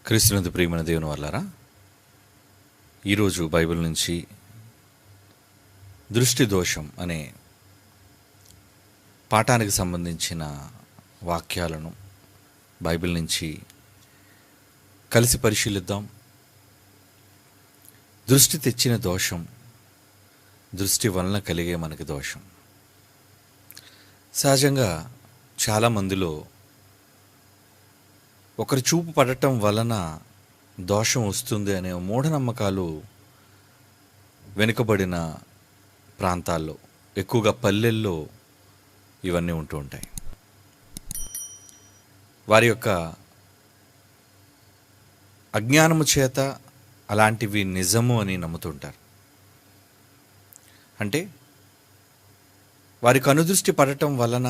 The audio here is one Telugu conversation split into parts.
క్రీస్తునందు ప్రియమైన దేవుని వల్లారా, ఈరోజు బైబిల్ నుంచి దృష్టి దోషం అనే పాఠానికి సంబంధించిన వాక్యాలను బైబిల్ నుంచి కలిసి పరిశీలిద్దాం. దృష్టి తెచ్చిన దోషం, దృష్టి వలన కలిగే మనకి దోషం. సహజంగా చాలామందిలో ఒకరి చూపు పడటం వలన దోషం వస్తుంది అనే మూఢనమ్మకాలు వెనుకబడిన ప్రాంతాల్లో, ఎక్కువగా పల్లెల్లో ఇవన్నీ ఉంటూ ఉంటాయి. వారి యొక్క అజ్ఞానము చేత అలాంటివి నిజము అని నమ్ముతుంటారు. అంటే వారి కనుదృష్టి పడటం వలన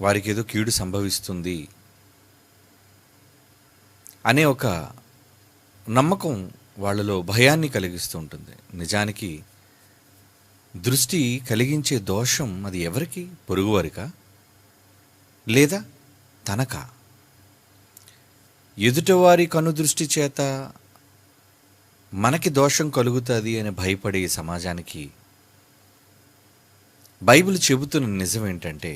వారికి ఏదో కీడు సంభవిస్తుంది అనే ఒక నమ్మకం వాళ్ళలో భయాన్ని కలిగిస్తూ ఉంటుంది. నిజానికి దృష్టి కలిగించే దోషం అది ఎవరికి? పొరుగువారికా లేదా తనకా? ఎదుటివారి కనుదృష్టి చేత మనకి దోషం కలుగుతుంది అని భయపడే ఈ సమాజానికి బైబిల్ చెబుతున్న నిజం ఏంటంటే,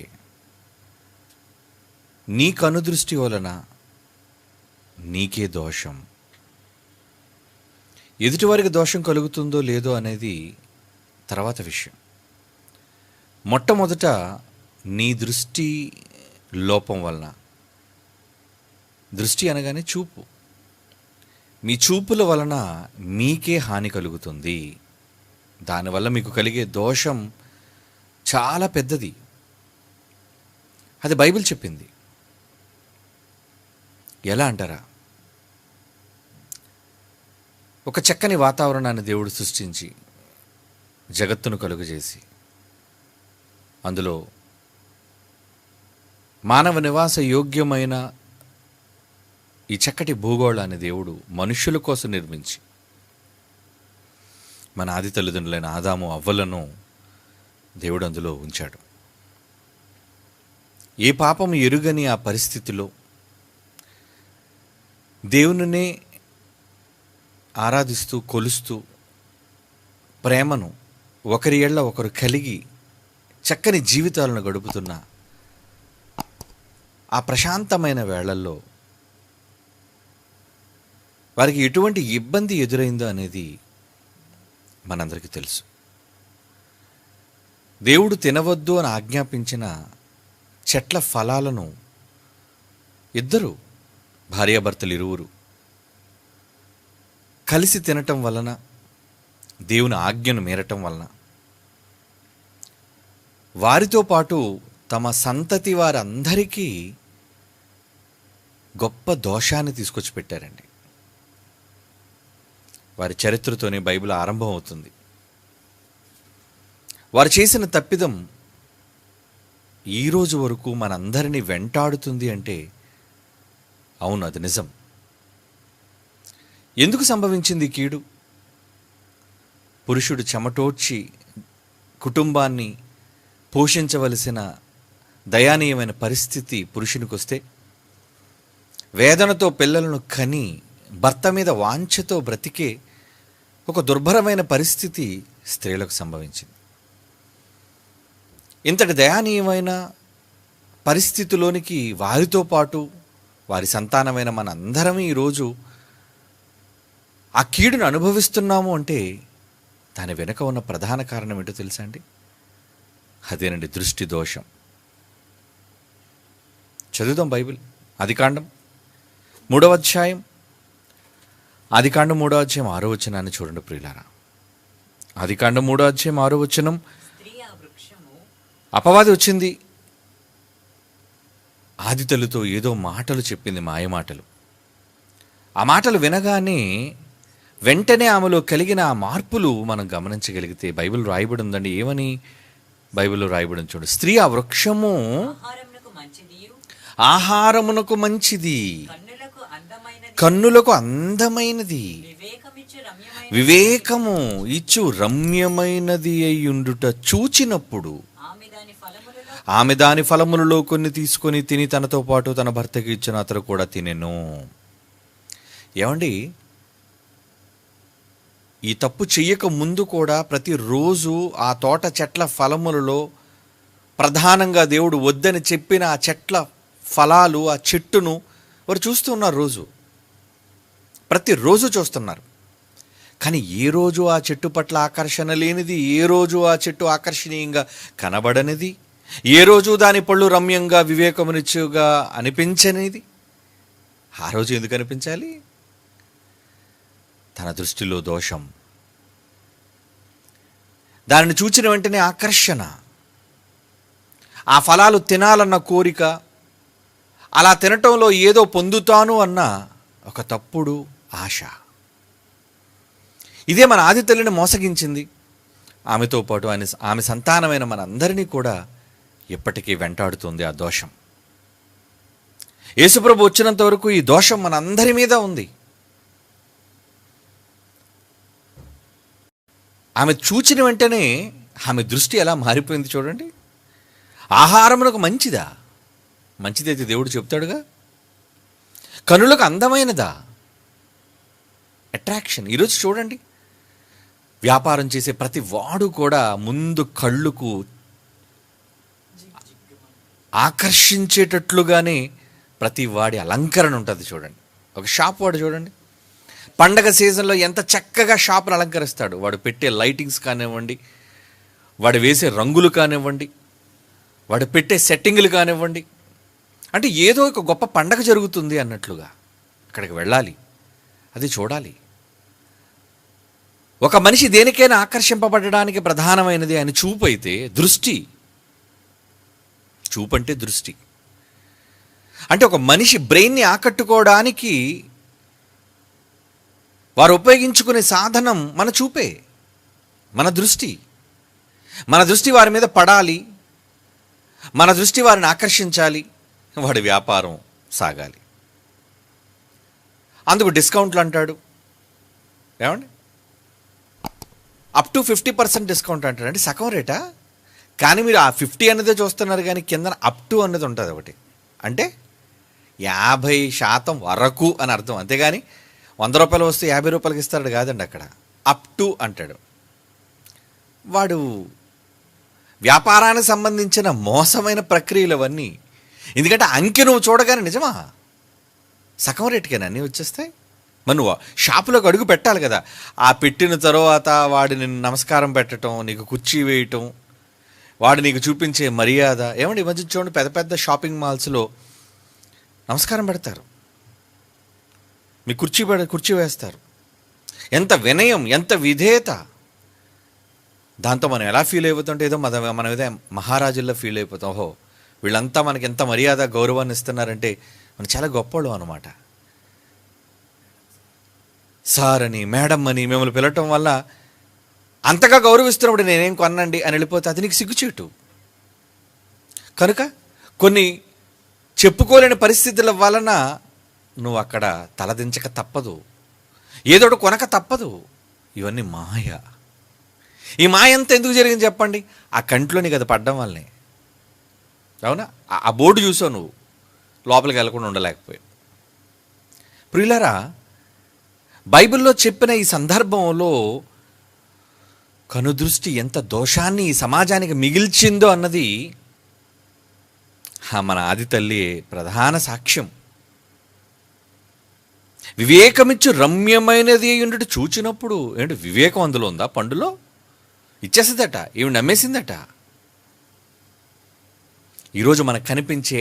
నీ కనుదృష్టి వలన నీకే దోషం. ఎదుటివారికి దోషం కలుగుతుందో లేదో అనేది తర్వాత విషయం. మొట్టమొదట నీ దృష్టి లోపం వలన, దృష్టి అనగానే చూపు, మీ చూపుల వలన మీకే హాని కలుగుతుంది. దానివల్ల మీకు కలిగే దోషం చాలా పెద్దది. అది బైబిల్ చెప్పింది. ఎలా అంటారా? ఒక చక్కని వాతావరణాన్ని దేవుడు సృష్టించి జగత్తును కలుగజేసి అందులో మానవ నివాస యోగ్యమైన ఈ చక్కటి భూగోళాన్ని దేవుడు మనుష్యుల కోసం నిర్మించి మన ఆది తల్లిదండ్రులైన ఆదాము అవ్వలను దేవుడు అందులో ఉంచాడు. ఏ పాపం ఎరుగని ఆ పరిస్థితిలో దేవునినే ఆరాధిస్తూ కొలుస్తూ ప్రేమను ఒకరి ఏళ్ల ఒకరు కలిగి చక్కని జీవితాలను గడుపుతున్న ఆ ప్రశాంతమైన వేళల్లో వారికి ఎటువంటి ఇబ్బంది ఎదురైందో అనేది మనందరికీ తెలుసు. దేవుడు తినవద్దు అని ఆజ్ఞాపించిన చెట్ల ఫలాలను ఇద్దరు భార్యాభర్తలు ఇరువురు కలిసి తినటం వలన, దేవుని ఆజ్ఞను మీరటం వలన వారితో పాటు తమ సంతతి వారందరికీ గొప్ప దోషాన్ని తీసుకొచ్చి పెట్టారండి. వారి చరిత్రతోనే బైబిల్ ఆరంభం అవుతుంది. వారు చేసిన తప్పిదం ఈరోజు వరకు మనందరినీ వెంటాడుతుంది అంటే అవును, అది నిజం. ఎందుకు సంభవించింది కీడు? పురుషుడు చెమటోడ్చి కుటుంబాన్ని పోషించవలసిన దయానీయమైన పరిస్థితి పురుషునికి వస్తే, వేదనతో పిల్లలను కని భర్త మీద వాంఛతో బ్రతికే ఒక దుర్భరమైన పరిస్థితి స్త్రీలకు సంభవించింది. ఇంతటి దయానీయమైన పరిస్థితిలోనికి వారితో పాటు వారి సంతానమైన మనందరం ఈరోజు ఆ కీడును అనుభవిస్తున్నాము అంటే దాని వెనుక ఉన్న ప్రధాన కారణం ఏంటో తెలుసా అండి? అదేనండి, దృష్టి దోషం. చదువుదాం బైబిల్. ఆదికాండం 3వ అధ్యాయం, ఆదికాండం 3వ అధ్యాయం 6వ వచనాన్ని చూడండి ప్రియులారా. ఆదికాండం 3వ అధ్యాయం 6వ వచనం. అపవాది వచ్చింది, ఆది తల్లితో ఏదో మాటలు చెప్పింది, మాయమాటలు. ఆ మాటలు వినగానే వెంటనే ఆమెలో కలిగిన ఆ మార్పులు మనం గమనించగలిగితే బైబిల్ రాయబడి ఉందండి. ఏమని బైబిల్లో రాయబడి ఉంది చూడండి. స్త్రీ ఆ వృక్షము ఆహారమునకు మంచిది, కన్నులకు అందమైనది, వివేకము ఇచ్చు రమ్యమైనది అయ్యుండుట చూచినప్పుడు ఆమె దాని ఫలములలో కొన్ని తీసుకొని తిని తనతో పాటు తన భర్తకి ఇచ్చిన అతడు కూడా తినెను. ఏమండి, ఈ తప్పు చెయ్యక ముందు కూడా ప్రతిరోజు ఆ తోట చెట్ల ఫలములలో ప్రధానంగా దేవుడు వద్దని చెప్పిన ఆ చెట్ల ఫలాలు, ఆ చెట్టును వారు చూస్తూ ఉన్నారు. ప్రతిరోజు చూస్తున్నారు. కానీ ఏ రోజు ఆ చెట్టు పట్ల ఆకర్షణ లేనిది, ఏ రోజు ఆ చెట్టు ఆకర్షణీయంగా కనబడనిది, ఏ రోజు దాని పళ్ళు రమ్యంగా వివేకమునిచ్చుగా అనిపించనిది, ఆ రోజు ఎందుకు అనిపించాలి? తన దృష్టిలో దోషం. దానిని చూచిన వెంటనే ఆకర్షణ, ఆ ఫలాలు తినాలన్న కోరిక, అలా తినటంలో ఏదో పొందుతాను అన్న ఒక తప్పుడు ఆశ. ఇదే మన ఆది తల్లిని మోసగించింది. ఆమెతో పాటు ఆమె సంతానమైన మనందరినీ కూడా ఎప్పటికీ వెంటాడుతుంది ఆ దోషం. యేసుప్రభు వచ్చినంత వరకు ఈ దోషం మన అందరి మీద ఉంది. ఆమె చూచిన వెంటనే ఆమె దృష్టి ఎలా మారిపోయింది చూడండి. ఆహారమునకు మంచిదా? మంచిదైతే దేవుడు చెప్తాడుగా. కనులకు అందమైనదా? అట్రాక్షన్. ఈరోజు చూడండి, వ్యాపారం చేసే ప్రతి వాడు కూడా ముందు కళ్ళుకు ఆకర్షించేటట్లుగానే ప్రతి వాడి అలంకరణ ఉంటుంది. చూడండి, ఒక షాప్ వాడు చూడండి, పండగ సీజన్లో ఎంత చక్కగా షాపును అలంకరిస్తాడు. వాడు పెట్టే లైటింగ్స్ కానివ్వండి, వాడు వేసే రంగులు కానివ్వండి, వాడు పెట్టే సెట్టింగులు కానివ్వండి, అంటే ఏదో ఒక గొప్ప పండగ జరుగుతుంది అన్నట్లుగా అక్కడికి వెళ్ళాలి, అది చూడాలి. ఒక మనిషి దేనికైనా ఆకర్షింపబడడానికి ప్రధానమైనది ఆయన చూపు అయితే దృష్టి. చూపు అంటే దృష్టి. అంటే ఒక మనిషి బ్రెయిన్ని ఆకట్టుకోవడానికి వారు ఉపయోగించుకునే సాధనం మన చూపే, మన దృష్టి. మన దృష్టి వారి మీద పడాలి, మన దృష్టి వారిని ఆకర్షించాలి, వాడి వ్యాపారం సాగాలి. అందుకు డిస్కౌంట్లు అంటాడు. ఏమండి, అప్ టు 50% డిస్కౌంట్ అంటాడు. అంటే సగం రేటా? కానీ మీరు ఆ 50 అన్నదే చూస్తున్నారు, కానీ కింద అప్ టు అన్నది ఉంటుంది ఒకటి. అంటే 50% వరకు అని అర్థం. అంతేగాని 100 రూపాయలు వస్తే 50 రూపాయలకి ఇస్తాడు కాదండి. అక్కడ అప్ టు అంటాడు. వాడు వ్యాపారానికి సంబంధించిన మోసమైన ప్రక్రియలు అవన్నీ. ఎందుకంటే అంకె నువ్వు చూడగానే నిజమా సగం రేటుకేనా అన్నీ వచ్చేస్తాయి. మరి నువ్వు షాపులోకి అడుగు పెట్టాలి కదా. ఆ పెట్టిన తర్వాత వాడిని నమస్కారం పెట్టడం, నీకు కుర్చీ వేయటం, వాడు నీకు చూపించే మర్యాద. ఏమండి, ఈ మధ్య చూడండి పెద్ద పెద్ద షాపింగ్ మాల్స్లో నమస్కారం పెడతారు, మీ కుర్చీ వేస్తారు. ఎంత వినయం, ఎంత విధేయత. దాంతో మనం ఎలా ఫీల్ అయిపోతుంటే ఏదో మనం ఏదో మహారాజుల్లో ఫీల్ అయిపోతాం. ఓహో, వీళ్ళంతా మనకి ఎంత మర్యాద గౌరవాన్ని ఇస్తున్నారంటే మనం చాలా గొప్పవాళ్ళం అనమాట. సార్ అని, మేడం అని మిమ్మల్ని పిలవటం వల్ల అంతగా గౌరవిస్తున్నప్పుడు నేనేం కొనండి అని వెళ్ళిపోతే అది నీకు సిగ్గుచేటు. కనుక కొన్ని చెప్పుకోలేని పరిస్థితుల వలన నువ్వు అక్కడ తలదించక తప్పదు, ఏదోటి కొనక తప్పదు. ఇవన్నీ మాయ. ఈ మాయ అంతా ఎందుకు జరిగింది చెప్పండి? ఆ కంట్లో నీకు అది పడ్డం వల్లనే. అవునా? ఆ బోర్డు చూసావు, నువ్వు లోపలికి వెళ్ళకుండా ఉండలేకపోయావు. ప్రియులారా, బైబిల్లో చెప్పిన ఈ సందర్భంలో కనుదృష్టి ఎంత దోషాన్ని ఈ సమాజానికి మిగిల్చిందో అన్నది మన ఆది తల్లి ప్రధాన సాక్ష్యం. వివేకమిచ్చు రమ్యమైనది అయ్యుండటి చూచినప్పుడు ఏంటి వివేకం అందులో ఉందా? పండులో ఇచ్చేసిందట, ఈమె నమ్మేసిందట. ఈరోజు మనకు కనిపించే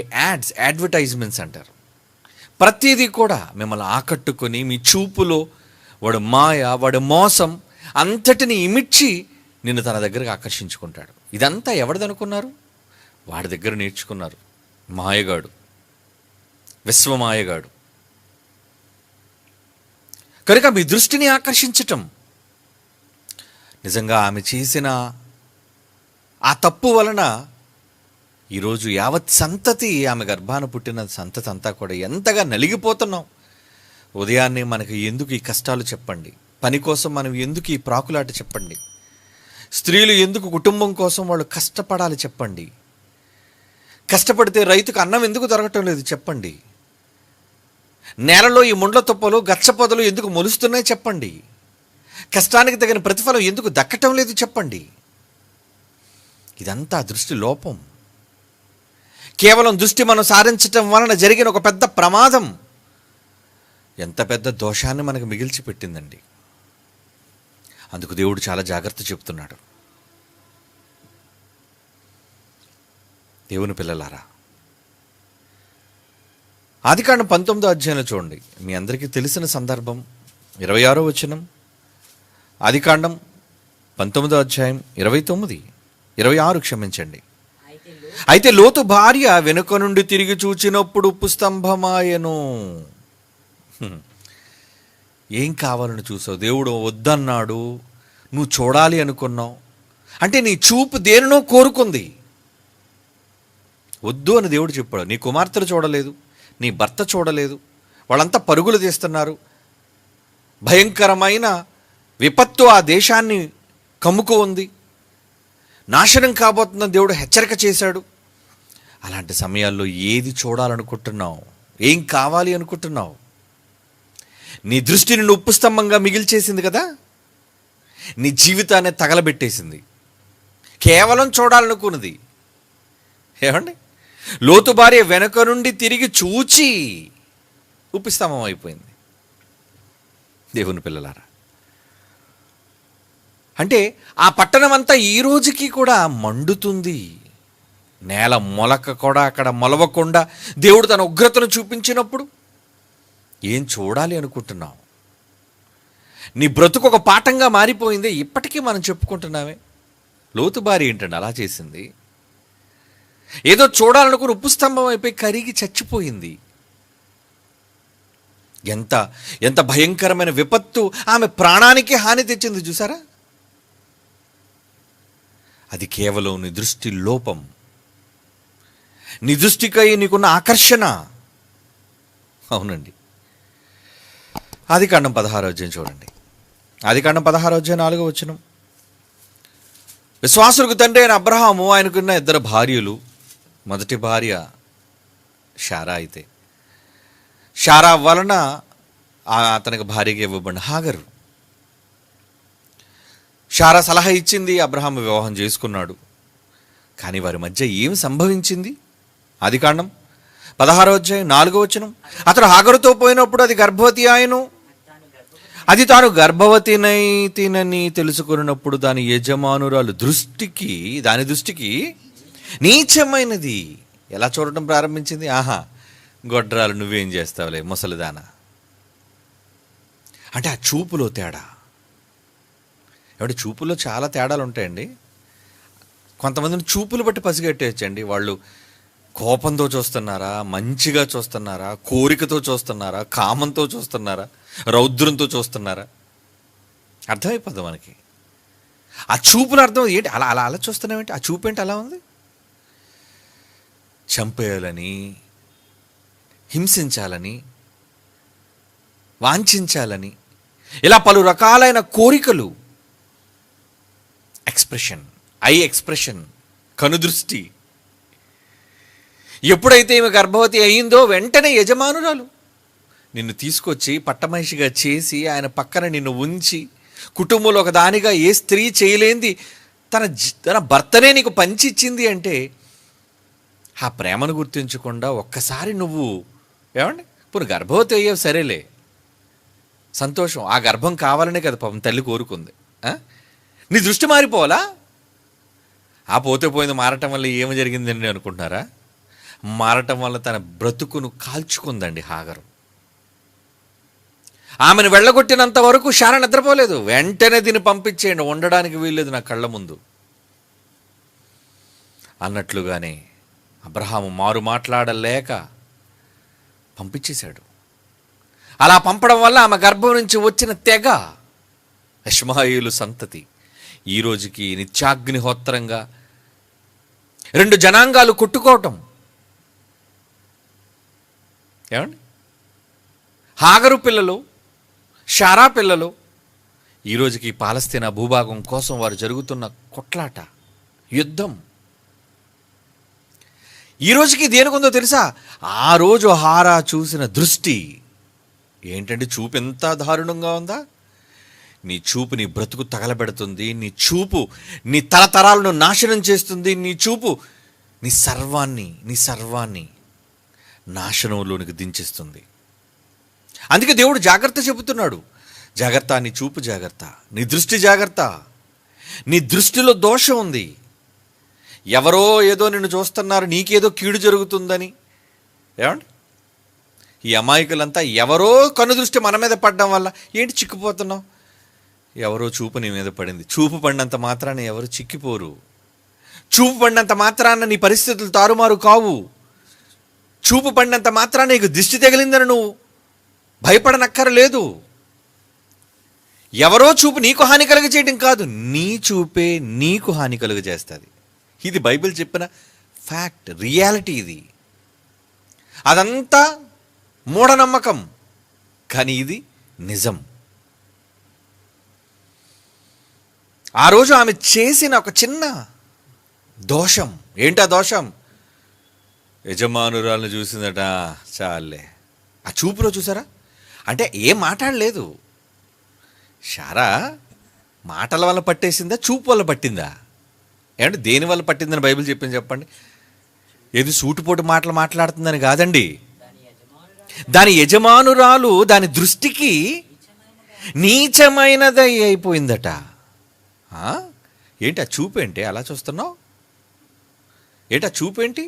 అడ్వర్టైజ్మెంట్స్ అంటారు. ప్రతిదీ కూడా మిమ్మల్ని ఆకట్టుకొని మీ చూపులో వాడు మాయ, వాడు మోసం అంతటిని ఇమిడ్చి నిన్ను తన దగ్గరకు ఆకర్షించుకుంటాడు. ఇదంతా ఎవరిదనుకున్నారు? వాడి దగ్గర నేర్చుకున్నారు. మాయగాడు, విశ్వమాయగాడు. కనుక మీ దృష్టిని ఆకర్షించటం, నిజంగా ఆమె చేసిన ఆ తప్పు వలన ఈరోజు యావత్ సంతతి, ఆమె గర్భాన పుట్టిన సంతతి అంతా కూడా ఎంతగా నలిగిపోతున్నాం. ఉదయాన్నే మనకు ఎందుకు ఈ కష్టాలు చెప్పండి, పని కోసం మనం ఎందుకు ఈ ప్రాకులాట చెప్పండి, స్త్రీలు ఎందుకు కుటుంబం కోసం వాళ్ళు కష్టపడాలి చెప్పండి, కష్టపడితే రైతుకు అన్నం ఎందుకు దొరకటం లేదు చెప్పండి. నేలలో ఈ ముండ్ల తుప్పలు గచ్చపొదలు ఎందుకు మొలుస్తున్నాయి చెప్పండి? కష్టానికి తగిన ప్రతిఫలం ఎందుకు దక్కటం లేదు చెప్పండి? ఇదంతా దృష్టి లోపం. కేవలం దృష్టి మనం సారించటం వలన జరిగిన ఒక పెద్ద ప్రమాదం ఎంత పెద్ద దోషాన్ని మనకు మిగిల్చి పెట్టిందండి. అందుకు దేవుడు చాలా జాగ్రత్త చెప్తున్నాడు. దేవుని పిల్లలారా, ఆదికాండం 19వ అధ్యాయంలో చూడండి. మీ అందరికీ తెలిసిన సందర్భం. 26వ వచనం. ఆదికాండం 19వ అధ్యాయం 26 క్షమించండి. అయితే లోతు భార్య వెనుక నుండి తిరిగి చూచినప్పుడు ఉప్పు స్తంభమాయెను. ఏం కావాలని చూసావు? దేవుడు వద్దన్నాడు, నువ్వు చూడాలి అనుకున్నావు. అంటే నీ చూపు దేనినో కోరుకుంది. వద్దు అని దేవుడు చెప్పాడు. నీ కుమార్తెలు చూడలేదు, నీ భర్త చూడలేదు, వాళ్ళంతా పరుగులు తీస్తున్నారు. భయంకరమైన విపత్తు ఆ దేశాన్ని కమ్ముకు ఉంది. నాశనం కాబోతుందని దేవుడు హెచ్చరిక చేశాడు. అలాంటి సమయాల్లో ఏది చూడాలనుకుంటున్నావు? ఏం కావాలి అనుకుంటున్నావు? నీ దృష్టిని ఉప్పు స్తంభంగా మిగిల్చేసింది కదా, నీ జీవితాన్ని తగలబెట్టేసింది. కేవలం చూడాలనుకున్నది. ఏమండి, లోతు భార్య వెనక నుండి తిరిగి చూచి ఉప్పు స్తంభం అయిపోయింది. దేవుని పిల్లలారా, అంటే ఆ పట్టణం అంతా ఈ రోజుకి కూడా మండుతుంది. నేల మొలక కూడా అక్కడ మొలవకుండా దేవుడు తన ఉగ్రతను చూపించినప్పుడు ఏం చూడాలి అనుకుంటున్నావు? నీ బ్రతుకు ఒక పాఠంగా మారిపోయింది. ఇప్పటికీ మనం చెప్పుకుంటున్నామే. లోతు భార్య ఏంటండి అలా చేసింది? ఏదో చూడాలనుకుని ఉప్పు స్తంభం అయిపోయి కరిగి చచ్చిపోయింది. ఎంత ఎంత భయంకరమైన విపత్తు! ఆమె ప్రాణానికి హాని తెచ్చింది చూసారా? అది కేవలం నీ దృష్టి లోపం, నీ దృష్టికై నీకున్న ఆకర్షణ. అవునండి. ఆదికాండం 16వ అధ్యాయం చూడండి. ఆదికాండం 16వ అధ్యాయం 4వ వచనం. విశ్వాసులకు తండ్రి అయిన అబ్రహాము ఆయనకున్న 2 భార్యలు. మొదటి భార్య శారా. అయితే శారా వలన అతనికి భార్యగా ఇవ్వబడిన హాగరు. శారా సలహా ఇచ్చింది, అబ్రహాము వివాహం చేసుకున్నాడు. కానీ వారి మధ్య ఏం సంభవించింది? ఆదికాండం 16వ అధ్యాయం 4వ వచనం. అతడు హాగరుతో పోయినప్పుడు అది గర్భవతి ఆయను. అది తాను గర్భవతినని తెలుసుకున్నప్పుడు దాని యజమానురాలు దాని దృష్టికి నీచమైనది. ఎలా చూడటం ప్రారంభించింది? ఆహా, గొడ్రాలు నువ్వేం చేస్తావులే ముసలిదానా. అంటే ఆ చూపులో తేడా. ఏమంటే చూపులో చాలా తేడాలు ఉంటాయండి. కొంతమందిని చూపులు బట్టి పసిగట్టేయచ్చండి. వాళ్ళు కోపంతో చూస్తున్నారా, మంచిగా చూస్తున్నారా, కోరికతో చూస్తున్నారా, కామంతో చూస్తున్నారా, రౌద్రంతో చూస్తున్నారా అర్థమైపోద్ది మనకి. ఆ చూపులు అర్థం ఏంటి? అలా అలా అలా చూస్తున్నామేంటి? ఆ చూపు ఏంటి అలా ఉంది? చంపేయాలని, హింసించాలని, వాంఛించాలని, ఇలా పలు రకాలైన కోరికలు. ఎక్స్ప్రెషన్, ఐ ఎక్స్ప్రెషన్, కనుదృష్టి. ఎప్పుడైతే ఈమె గర్భవతి అయ్యిందో వెంటనే యజమానురాలు నిన్ను తీసుకొచ్చి పట్టమనిషిగా చేసి ఆయన పక్కన నిన్ను ఉంచి, కుటుంబంలో ఒక దానిగా ఏ స్త్రీ చేయలేంది తన భర్తనే నీకు పంచిచ్చింది అంటే ఆ ప్రేమను గుర్తించకుండా ఒక్కసారి నువ్వు ఏమండి ఇప్పుడు గర్భవతి అయ్యావు, సరేలే సంతోషం. ఆ గర్భం కావాలనే కదా పాపం తల్లి కోరుకుంది. నీ దృష్టి మారిపోవాలా? ఆ పోతే పోయింది మారటం వల్ల ఏమి జరిగిందని అనుకుంటున్నారా? మారటం వల్ల తన బ్రతుకును కాల్చుకుందండి హాగరు. ఆమెను వెళ్ళగొట్టినంత వరకు శారా నిద్రపోలేదు. వెంటనే దీన్ని పంపించేయండి, ఉండడానికి వీల్లేదు నా కళ్ళ ముందు అన్నట్లుగానే అబ్రహాము మారు మాట్లాడలేక పంపించేశాడు. అలా పంపడం వల్ల ఆమె గర్భం నుంచి వచ్చిన తెగ ఇష్మాయేలు సంతతి ఈ రోజుకి నిత్యాగ్నిహోత్రంగా 2 జనాంగాలు కొట్టుకోవటం. ఏమండి, హాగరు పిల్లలు, శారా పిల్లలు ఈ రోజుకి పాలస్తీనా భూభాగం కోసం వారు జరుగుతున్న కొట్లాట, యుద్ధం ఈ రోజుకి దేనికుందో తెలుసా? ఆ రోజు హారా చూసిన దృష్టి ఏంటంటే చూపు ఎంత దారుణంగా ఉందా? నీ చూపు నీ బ్రతుకు తగలబెడుతుంది. నీ చూపు నీ తరతరాలను నాశనం చేస్తుంది. నీ చూపు నీ సర్వాన్ని నాశనంలోనికి దించేస్తుంది. అందుకే దేవుడు జాగ్రత్త చెబుతున్నాడు. జాగ్రత్త, నీ చూపు జాగ్రత్త, నీ దృష్టి జాగ్రత్త. నీ దృష్టిలో దోషం ఉంది. ఎవరో ఏదో నిన్ను చూస్తున్నారు, నీకేదో కీడు జరుగుతుందని. ఏమండి, ఈ అమాయకులంతా ఎవరో కనుదృష్టి మన మీద పడడం వల్ల ఏంటి చిక్కిపోతున్నావు? ఎవరో చూపు నీ మీద పడింది. చూపు పడినంత మాత్రాన ఎవరు చిక్కిపోరు. చూపు పడినంత మాత్రాన నీ పరిస్థితులు తారుమారు కావు. చూపు పడినంత మాత్రాన నీకు దిష్టి తగిలిందని నువ్వు భయపడనక్కరలేదు. ఎవరో చూపు నీకు హాని కలుగజేయడం కాదు, నీ చూపే నీకు హాని కలుగజేస్తుంది. ఇది బైబిల్ చెప్పిన ఫ్యాక్ట్, రియాలిటీ. ఇది అదంతా మూఢనమ్మకం, కానీ ఇది నిజం. ఆ రోజు ఆమె చేసిన ఒక చిన్న దోషం. ఏంటా దోషం? యజమానురాలను చూసిందట. చాలే, ఆ చూపులో చూసారా? అంటే ఏం మాట్లాడలేదు. శారా మాటల వల్ల పట్టేసిందా, చూపు వల్ల పట్టిందా? ఏమంటే దేని వల్ల పట్టిందని బైబిల్ చెప్పింది చెప్పండి. ఏది సూటుపోటు మాటలు మాట్లాడుతుందని కాదండి. దాని యజమానురాలు దాని దృష్టికి నీచమైనదై అయిపోయిందట. ఏంటి ఆ చూపేంటి అలా చూస్తున్నావు? ఏంటి ఆ చూపేంటి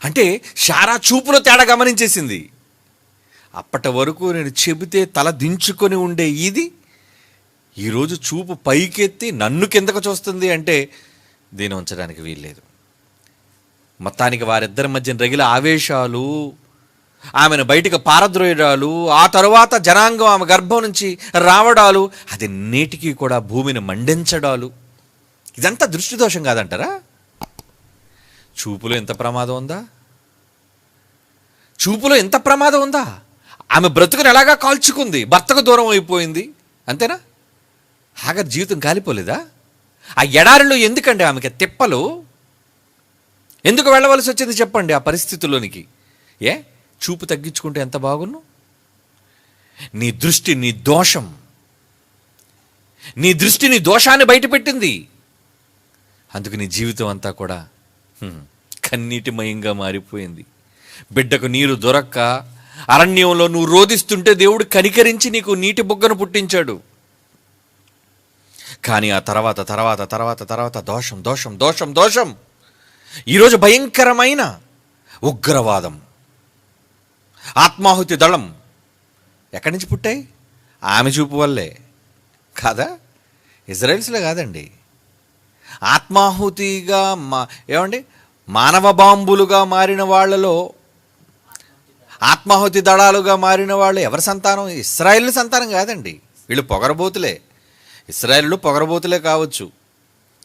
అంటే శారా చూపులో తేడా గమనించేసింది. అప్పటి వరకు నేను చెబితే తల దించుకొని ఉండే ఇది ఈరోజు చూపు పైకెత్తి నన్ను కిందకు చూస్తుంది అంటే దీన్ని ఉంచడానికి వీల్లేదు. మొత్తానికి వారిద్దరి మధ్య రగిల ఆవేశాలు, ఆమెను బయటికి పారద్రోయడాలు, ఆ తరువాత జనాంగం ఆమె గర్భం నుంచి రావడాలు, అది నేటికి కూడా భూమిని మండించడాలు, ఇదంతా దృష్టి దోషం కాదంటారా? చూపులో ఎంత ప్రమాదం ఉందా? చూపులో ఎంత ప్రమాదం ఉందా? ఆమె బ్రతుకుని ఎలాగా కాల్చుకుంది, భర్తకు దూరం అయిపోయింది, అంతేనా? హాగర్ జీవితం కాలిపోలేదా? ఆ ఎడారిలో ఎందుకండి ఆమెకి తిప్పలు? ఎందుకు వెళ్ళవలసి వచ్చింది చెప్పండి ఆ పరిస్థితుల్లోనికి? చూపు తగ్గించుకుంటే ఎంత బాగున్ను? నీ దృష్టి నీ దోషం, నీ దృష్టి నీ దోషాన్ని బయటపెట్టింది. అందుకు నీ జీవితం అంతా కూడా కన్నీటిమయంగా మారిపోయింది. బిడ్డకు నీరు దొరక్క అరణ్యంలో నువ్వు రోదిస్తుంటే దేవుడు కనికరించి నీకు నీటి బుగ్గను పుట్టించాడు. కానీ ఆ తర్వాత తర్వాత తర్వాత తర్వాత దోషం దోషం దోషం దోషం. ఈరోజు భయంకరమైన ఉగ్రవాదం, ఆత్మాహుతి దళం ఎక్కడి నుంచి పుట్టాయి? ఆమె చూపు వల్లే కాదా? ఇజ్రాయిల్స్లో కాదండి. ఆత్మాహుతిగా ఏమండి మానవ బాంబులుగా మారిన వాళ్ళలో, ఆత్మాహుతి దళాలుగా మారిన వాళ్ళు ఎవరి సంతానం? ఇశ్రాయేలు సంతానం కాదండి. వీళ్ళు పొగరబోతులే. ఇశ్రాయేలు పొగరబోతులే కావచ్చు,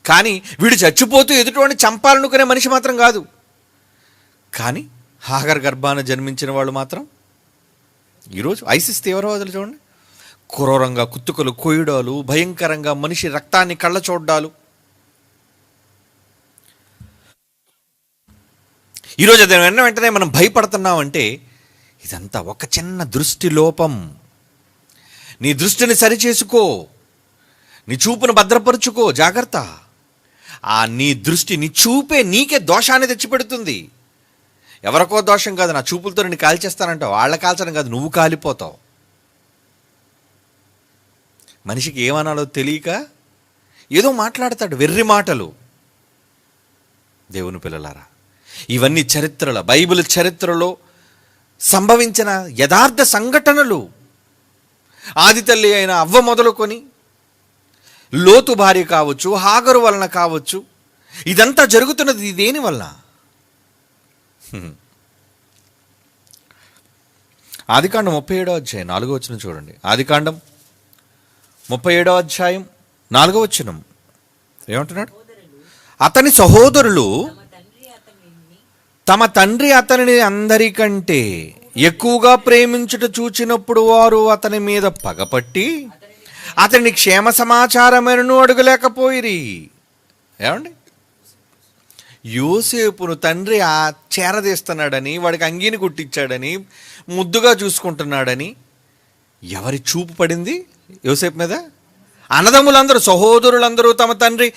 కానీ వీడు చచ్చిపోతూ ఎదుటివాడిని చంపాలనుకునే మనిషి మాత్రం కాదు. కానీ హాగర్ గర్భాన జన్మించిన వాళ్ళు మాత్రం ఈరోజు ఐసిస్ తీవ్రవాదులు చూడండి, క్రూరంగా కుత్తుకలు కోయడాలు, భయంకరంగా మనిషి రక్తాన్ని కళ్ళ చూడ్డాలు. ఈరోజు అది వెంటనే మనం భయపడుతున్నామంటే ఇదంతా ఒక చిన్న దృష్టి లోపం. నీ దృష్టిని సరిచేసుకో, నీ చూపును భద్రపరుచుకో, జాగ్రత్త. నీ దృష్టి, నీ చూపే నీకే దోషాన్ని తెచ్చిపెడుతుంది. ఎవరికో దోషం కాదు, నా చూపులతో నేను కాల్చేస్తానంటావు. వాళ్ళ కాల్చడం కాదు, నువ్వు కాలిపోతావు. మనిషికి ఏమనాలో తెలియక ఏదో మాట్లాడతాడు, వెర్రి మాటలు. దేవుని పిల్లలారా, ఇవన్నీ చరిత్రలో, బైబిల్ చరిత్రలో సంభవించిన యథార్థ సంఘటనలు. ఆది తల్లి అయిన అవ్వ మొదలుకొని లోతు భార్య కావచ్చు, హాగరు వలన కావచ్చు, ఇదంతా జరుగుతున్నది దేని వలన? ఆదికాండం 37వ అధ్యాయం 4వ వచనం చూడండి. ఆదికాండం 37వ అధ్యాయం 4వ వచనం ఏమంటున్నాడు? అతని సహోదరులు తమ తండ్రి అతనిని అందరికంటే ఎక్కువగా ప్రేమించుట చూచినప్పుడు వారు అతని మీద పగపట్టి అతని క్షేమ సమాచారమును అడుగలేకపోయిరి. ఏమండి, యోసేపును తండ్రి ఆ చేరదీస్తున్నాడని, వాడికి అంగీని కుట్టించాడని, ముద్దుగా చూసుకుంటున్నాడని ఎవరి చూపు పడింది యోసేపు మీద? అన్నదమ్ములందరూ, సహోదరులందరూ తమ తండ్రి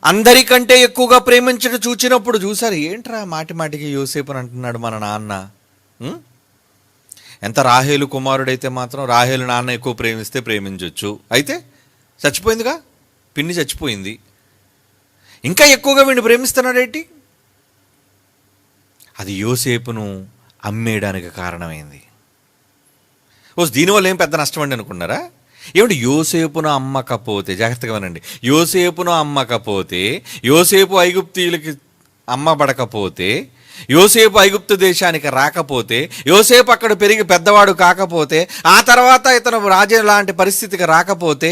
అందరికంటే ఎక్కువగా ప్రేమించడం చూచినప్పుడు చూశారు, ఏంట్రా మాటి మాటికి యోసేపుని అంటున్నాడు మన నాన్న. ఎంత రాహేలు కుమారుడైతే మాత్రం రాహేలు నాన్న ఎక్కువ ప్రేమిస్తే ప్రేమించవచ్చు, అయితే చచ్చిపోయిందిగా, పిన్ని చచ్చిపోయింది, ఇంకా ఎక్కువగా వీడిని ప్రేమిస్తున్నాడేంటి? అది యోసేపును అమ్మేయడానికి కారణమైంది. దీనివల్ల ఏం పెద్ద నష్టం అండి అనుకున్నారా? ఏమిటి, యోసేపును అమ్మకపోతే, జాగ్రత్తగా వినండి, యోసేపును అమ్మకపోతే, యోసేపు ఐగుప్తీయులకి అమ్మబడకపోతే, యోసేపు ఐగుప్తు దేశానికి రాకపోతే, యోసేపు అక్కడ పెరిగి పెద్దవాడు కాకపోతే, ఆ తర్వాత ఇతను రాజు లాంటి పరిస్థితికి రాకపోతే,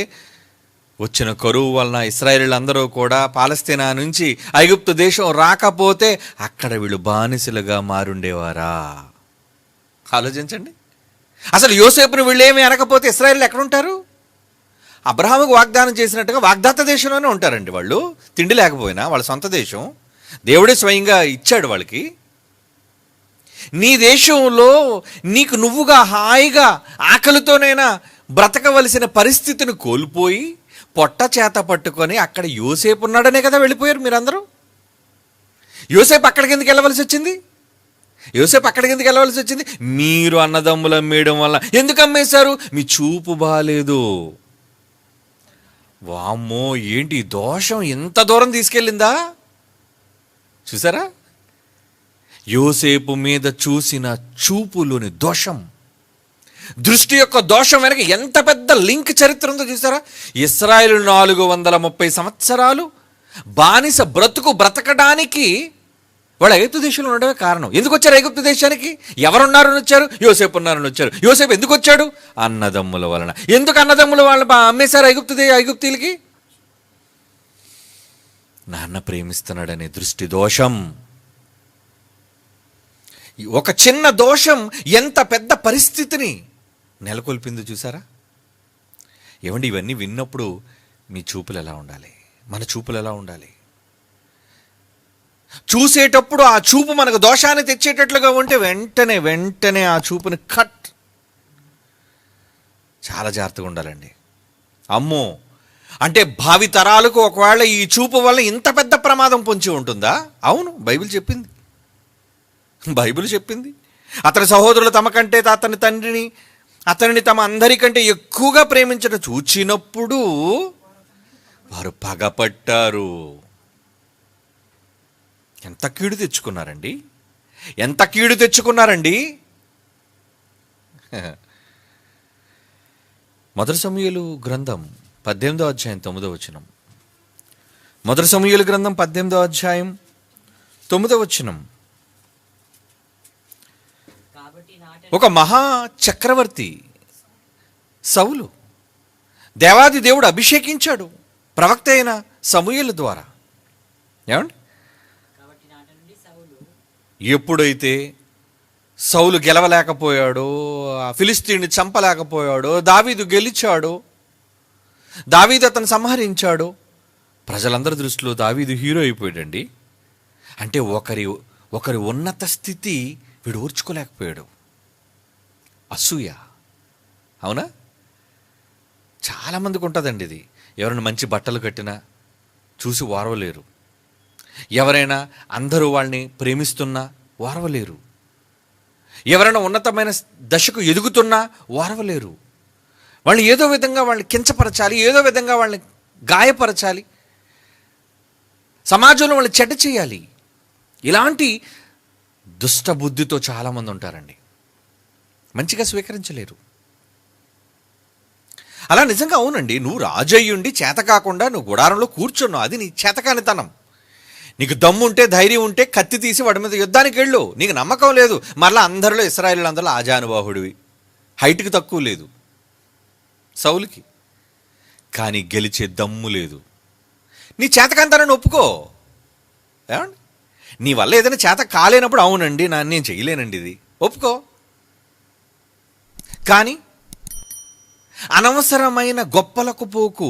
వచ్చిన కరువు వలన ఇశ్రాయేలీయులందరూ కూడా పాలస్తీనా నుంచి ఐగుప్తు దేశం రాకపోతే అక్కడ వీళ్ళు బానిసలుగా మారుండేవారా? ఆలోచించండి. అసలు యోసేపును వీళ్ళేమీ అనకపోతే ఇశ్రాయేలీయులు ఎక్కడుంటారు? అబ్రహాముకు వాగ్దానం చేసినట్టుగా వాగ్దాత దేశంలోనే ఉంటారండి వాళ్ళు. తిండి లేకపోయినా వాళ్ళ సొంత దేశం, దేవుడే స్వయంగా ఇచ్చాడు వాళ్ళకి. నీ దేశంలో నీకు నువ్వుగా హాయిగా ఆకలితోనైనా బ్రతకవలసిన పరిస్థితిని కోల్పోయి పొట్ట చేత పట్టుకొని అక్కడ యోసేపు ఉన్నాడనే కదా వెళ్ళిపోయారు మీరందరూ. యోసేపు అక్కడికి ఎందుకు వెళ్ళవలసి వచ్చింది? మీరు అన్నదమ్ములు అమ్మేయడం వల్ల. ఎందుకు అమ్మేశారు? మీ చూపు బాలేదు. వామ్మో, ఏంటి దోషం ఎంత దూరం తీసుకెళ్ళిందా చూసారా? యోసేపు మీద చూసిన చూపులోని దోషం, దృష్టి యొక్క దోషం వెనక ఎంత పెద్ద లింక్ చరిత్ర ఉందో చూసారా? ఇశ్రాయేలు 430 సంవత్సరాలు బానిస బ్రతకడానికి వాళ్ళు ఐగుప్తు దేశంలో ఉండడమే కారణం. ఎందుకు వచ్చారు ఐగుప్తు దేశానికి? ఎవరున్నారని వచ్చారు? యోసేపు ఉన్నారని వచ్చారు. యోసేపు ఎందుకు వచ్చాడు? అన్నదమ్ముల వలన. ఎందుకు అన్నదమ్ముల వాళ్ళ అమ్మేశారు ఐగుప్తీయులకి? నాన్న ప్రేమిస్తున్నాడనే దృష్టి దోషం. ఒక చిన్న దోషం ఎంత పెద్ద పరిస్థితిని నెలకొల్పిందో చూసారా? ఏమండి, ఇవన్నీ విన్నప్పుడు మీ చూపులు ఎలా ఉండాలి? మన చూపులు ఎలా ఉండాలి? చూసేటప్పుడు ఆ చూపు మనకు దోషాన్ని తెచ్చేటట్లుగా ఉంటే వెంటనే ఆ చూపుని చాలా జాగ్రత్తగా ఉండాలండి. అమ్మో, అంటే భావి తరాలకు ఒకవేళ ఈ చూపు వల్ల ఇంత పెద్ద ప్రమాదం పొంచి ఉంటుందా? అవును, బైబిల్ చెప్పింది. అతని సహోదరులు తమకంటే అతనిని తమ అందరికంటే ఎక్కువగా ప్రేమించడం చూచినప్పుడు వారు పగపట్టారు. ఎంత కీడు తెచ్చుకున్నారండి. మొదటి సమూయేలు గ్రంథం 18వ అధ్యాయం 9వ వచనం. మొదటి సమూయేలు గ్రంథం 18వ అధ్యాయం 9వ వచనం. ఒక మహా చక్రవర్తి సౌలు దేవాది దేవుడు అభిషేకించాడు ప్రవక్త అయిన సమూయేలు ద్వారా. ఏమండి, ఎప్పుడైతే సౌలు గెలవలేకపోయాడో, ఫిలిస్తీన్ని చంపలేకపోయాడో, దావీదు గెలిచాడో, దావీదు అతను సంహరించాడో, ప్రజలందరి దృష్టిలో దావీదు హీరో అయిపోయాడండి. అంటే ఒకరి ఉన్నత స్థితి వీడు ఓర్చుకోలేకపోయాడు. అసూయ. అవునా? చాలామందికి ఉంటుందండి ఇది. ఎవరైనా మంచి బట్టలు కట్టినా చూసి ఓర్వలేరు. ఎవరైనా అందరూ వాళ్ళని ప్రేమిస్తున్నా ఓర్వలేరు. ఎవరైనా ఉన్నతమైన దశకు ఎదుగుతున్నా ఓర్వలేరు. వాళ్ళని ఏదో విధంగా వాళ్ళని కించపరచాలి, ఏదో విధంగా వాళ్ళని గాయపరచాలి, సమాజంలో వాళ్ళని చెడ్డ చేయాలి. ఇలాంటి దుష్టబుద్ధితో చాలామంది ఉంటారండి. మంచిగా స్వీకరించలేరు. అలా నిజంగా అవునండి. నువ్వు రాజయ్యుండి చేత కాకుండా నువ్వు గుడారంలో కూర్చున్నావు, అది నీ చేతకానితనం. నీకు దమ్ముంటే, ధైర్యం ఉంటే కత్తి తీసి వాడి మీద యుద్ధానికి వెళ్ళు. నీకు నమ్మకం లేదు, మరలా అందరిలో ఇశ్రాయేలీయులందరిలో ఆజానుబాహుడివి, హైట్కి తక్కువ లేదు సౌలుకి, కానీ గెలిచే దమ్ము లేదు. నీ చేతకాంతాన్ని ఒప్పుకో. ఏమండి, నీ వల్ల ఏదైనా చేత కాలేనప్పుడు అవునండి నేను చేయలేనండి ఇది ఒప్పుకో. కానీ అనవసరమైన గొప్పలకు పోకు.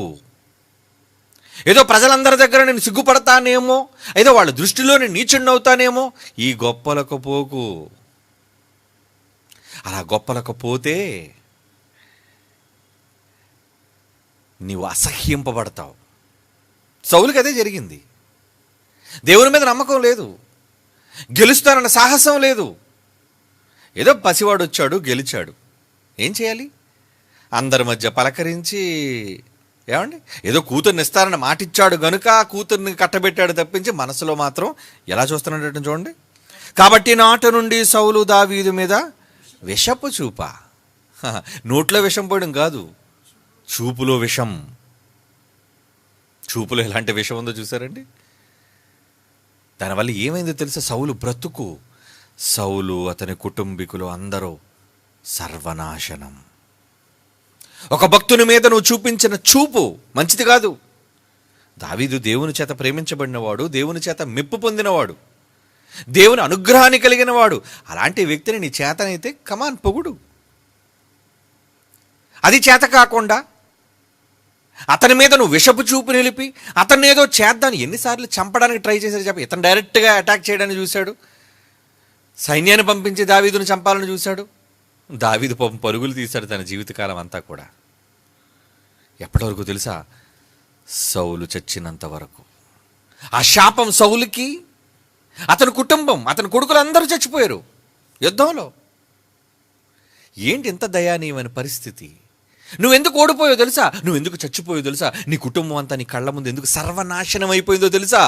ఏదో ప్రజలందరి దగ్గర నేను సిగ్గుపడతానేమో, ఏదో వాళ్ళ దృష్టిలో నేను నీచుడినవుతానేమో, ఈ గొప్పలకు పోకు. అలా గొప్పలకు పోతే నీవు అసహ్యింపబడతావు. సౌలుకి అదే జరిగింది. దేవుని మీద నమ్మకం లేదు, గెలుస్తానన్న సాహసం లేదు. ఏదో పసివాడు వచ్చాడు, గెలిచాడు. ఏం చేయాలి? అందరి మధ్య పలకరించి, ఏమండి, ఏదో కూతుర్ని ఇస్తారని మాటిచ్చాడు గనుక కూతుర్ని కట్టబెట్టాడు తప్పించి మనసులో మాత్రం ఎలా చూస్తున్నాడు చూడండి. కాబట్టి నాట నుండి సౌలు దావీదు మీద విషపు చూప. నోట్లో విషం పోయడం కాదు, చూపులో విషం. చూపులో ఎలాంటి విషం ఉందో చూసారండి. దానివల్ల ఏమైందో తెలుసా? సౌలు బ్రతుకు, సౌలు అతని కుటుంబీకులు అందరూ సర్వనాశనం. ఒక భక్తుని మీద నువ్వు చూపించిన చూపు మంచిది కాదు. దావీదు దేవుని చేత ప్రేమించబడినవాడు, దేవుని చేత మెప్పు పొందినవాడు, దేవుని అనుగ్రహాన్ని కలిగిన వాడు. అలాంటి వ్యక్తిని నీ చేతనైతే కమాన్ పొగుడు. అది చేత కాకుండా అతని మీద నువ్వు విషపు చూపు నిలిపి అతన్ని ఏదో చేద్దాను. ఎన్నిసార్లు చంపడానికి ట్రై చేశాడు చెప్పి. ఇతను డైరెక్ట్గా అటాక్ చేయడానికి చూశాడు, సైన్యాన్ని పంపించి దావీదును చంపాలని చూశాడు. దావీదు పాపం పరుగులు తీశాడు తన జీవితకాలం అంతా కూడా. ఎప్పటి వరకు తెలుసా? సౌలు చచ్చినంత వరకు. ఆ శాపం సౌలుకి, అతని కుటుంబం, అతని కొడుకులు అందరూ చచ్చిపోయారు యుద్ధంలో. ఏంటి ఇంత దయానీయమైన పరిస్థితి? నువ్వెందుకు ఓడిపోయావు తెలుసా? నువ్వెందుకు చచ్చిపోయావు తెలుసా? నీ కుటుంబం అంతా నీ కళ్ళ ముందు ఎందుకు సర్వనాశనం అయిపోయిందో తెలుసా?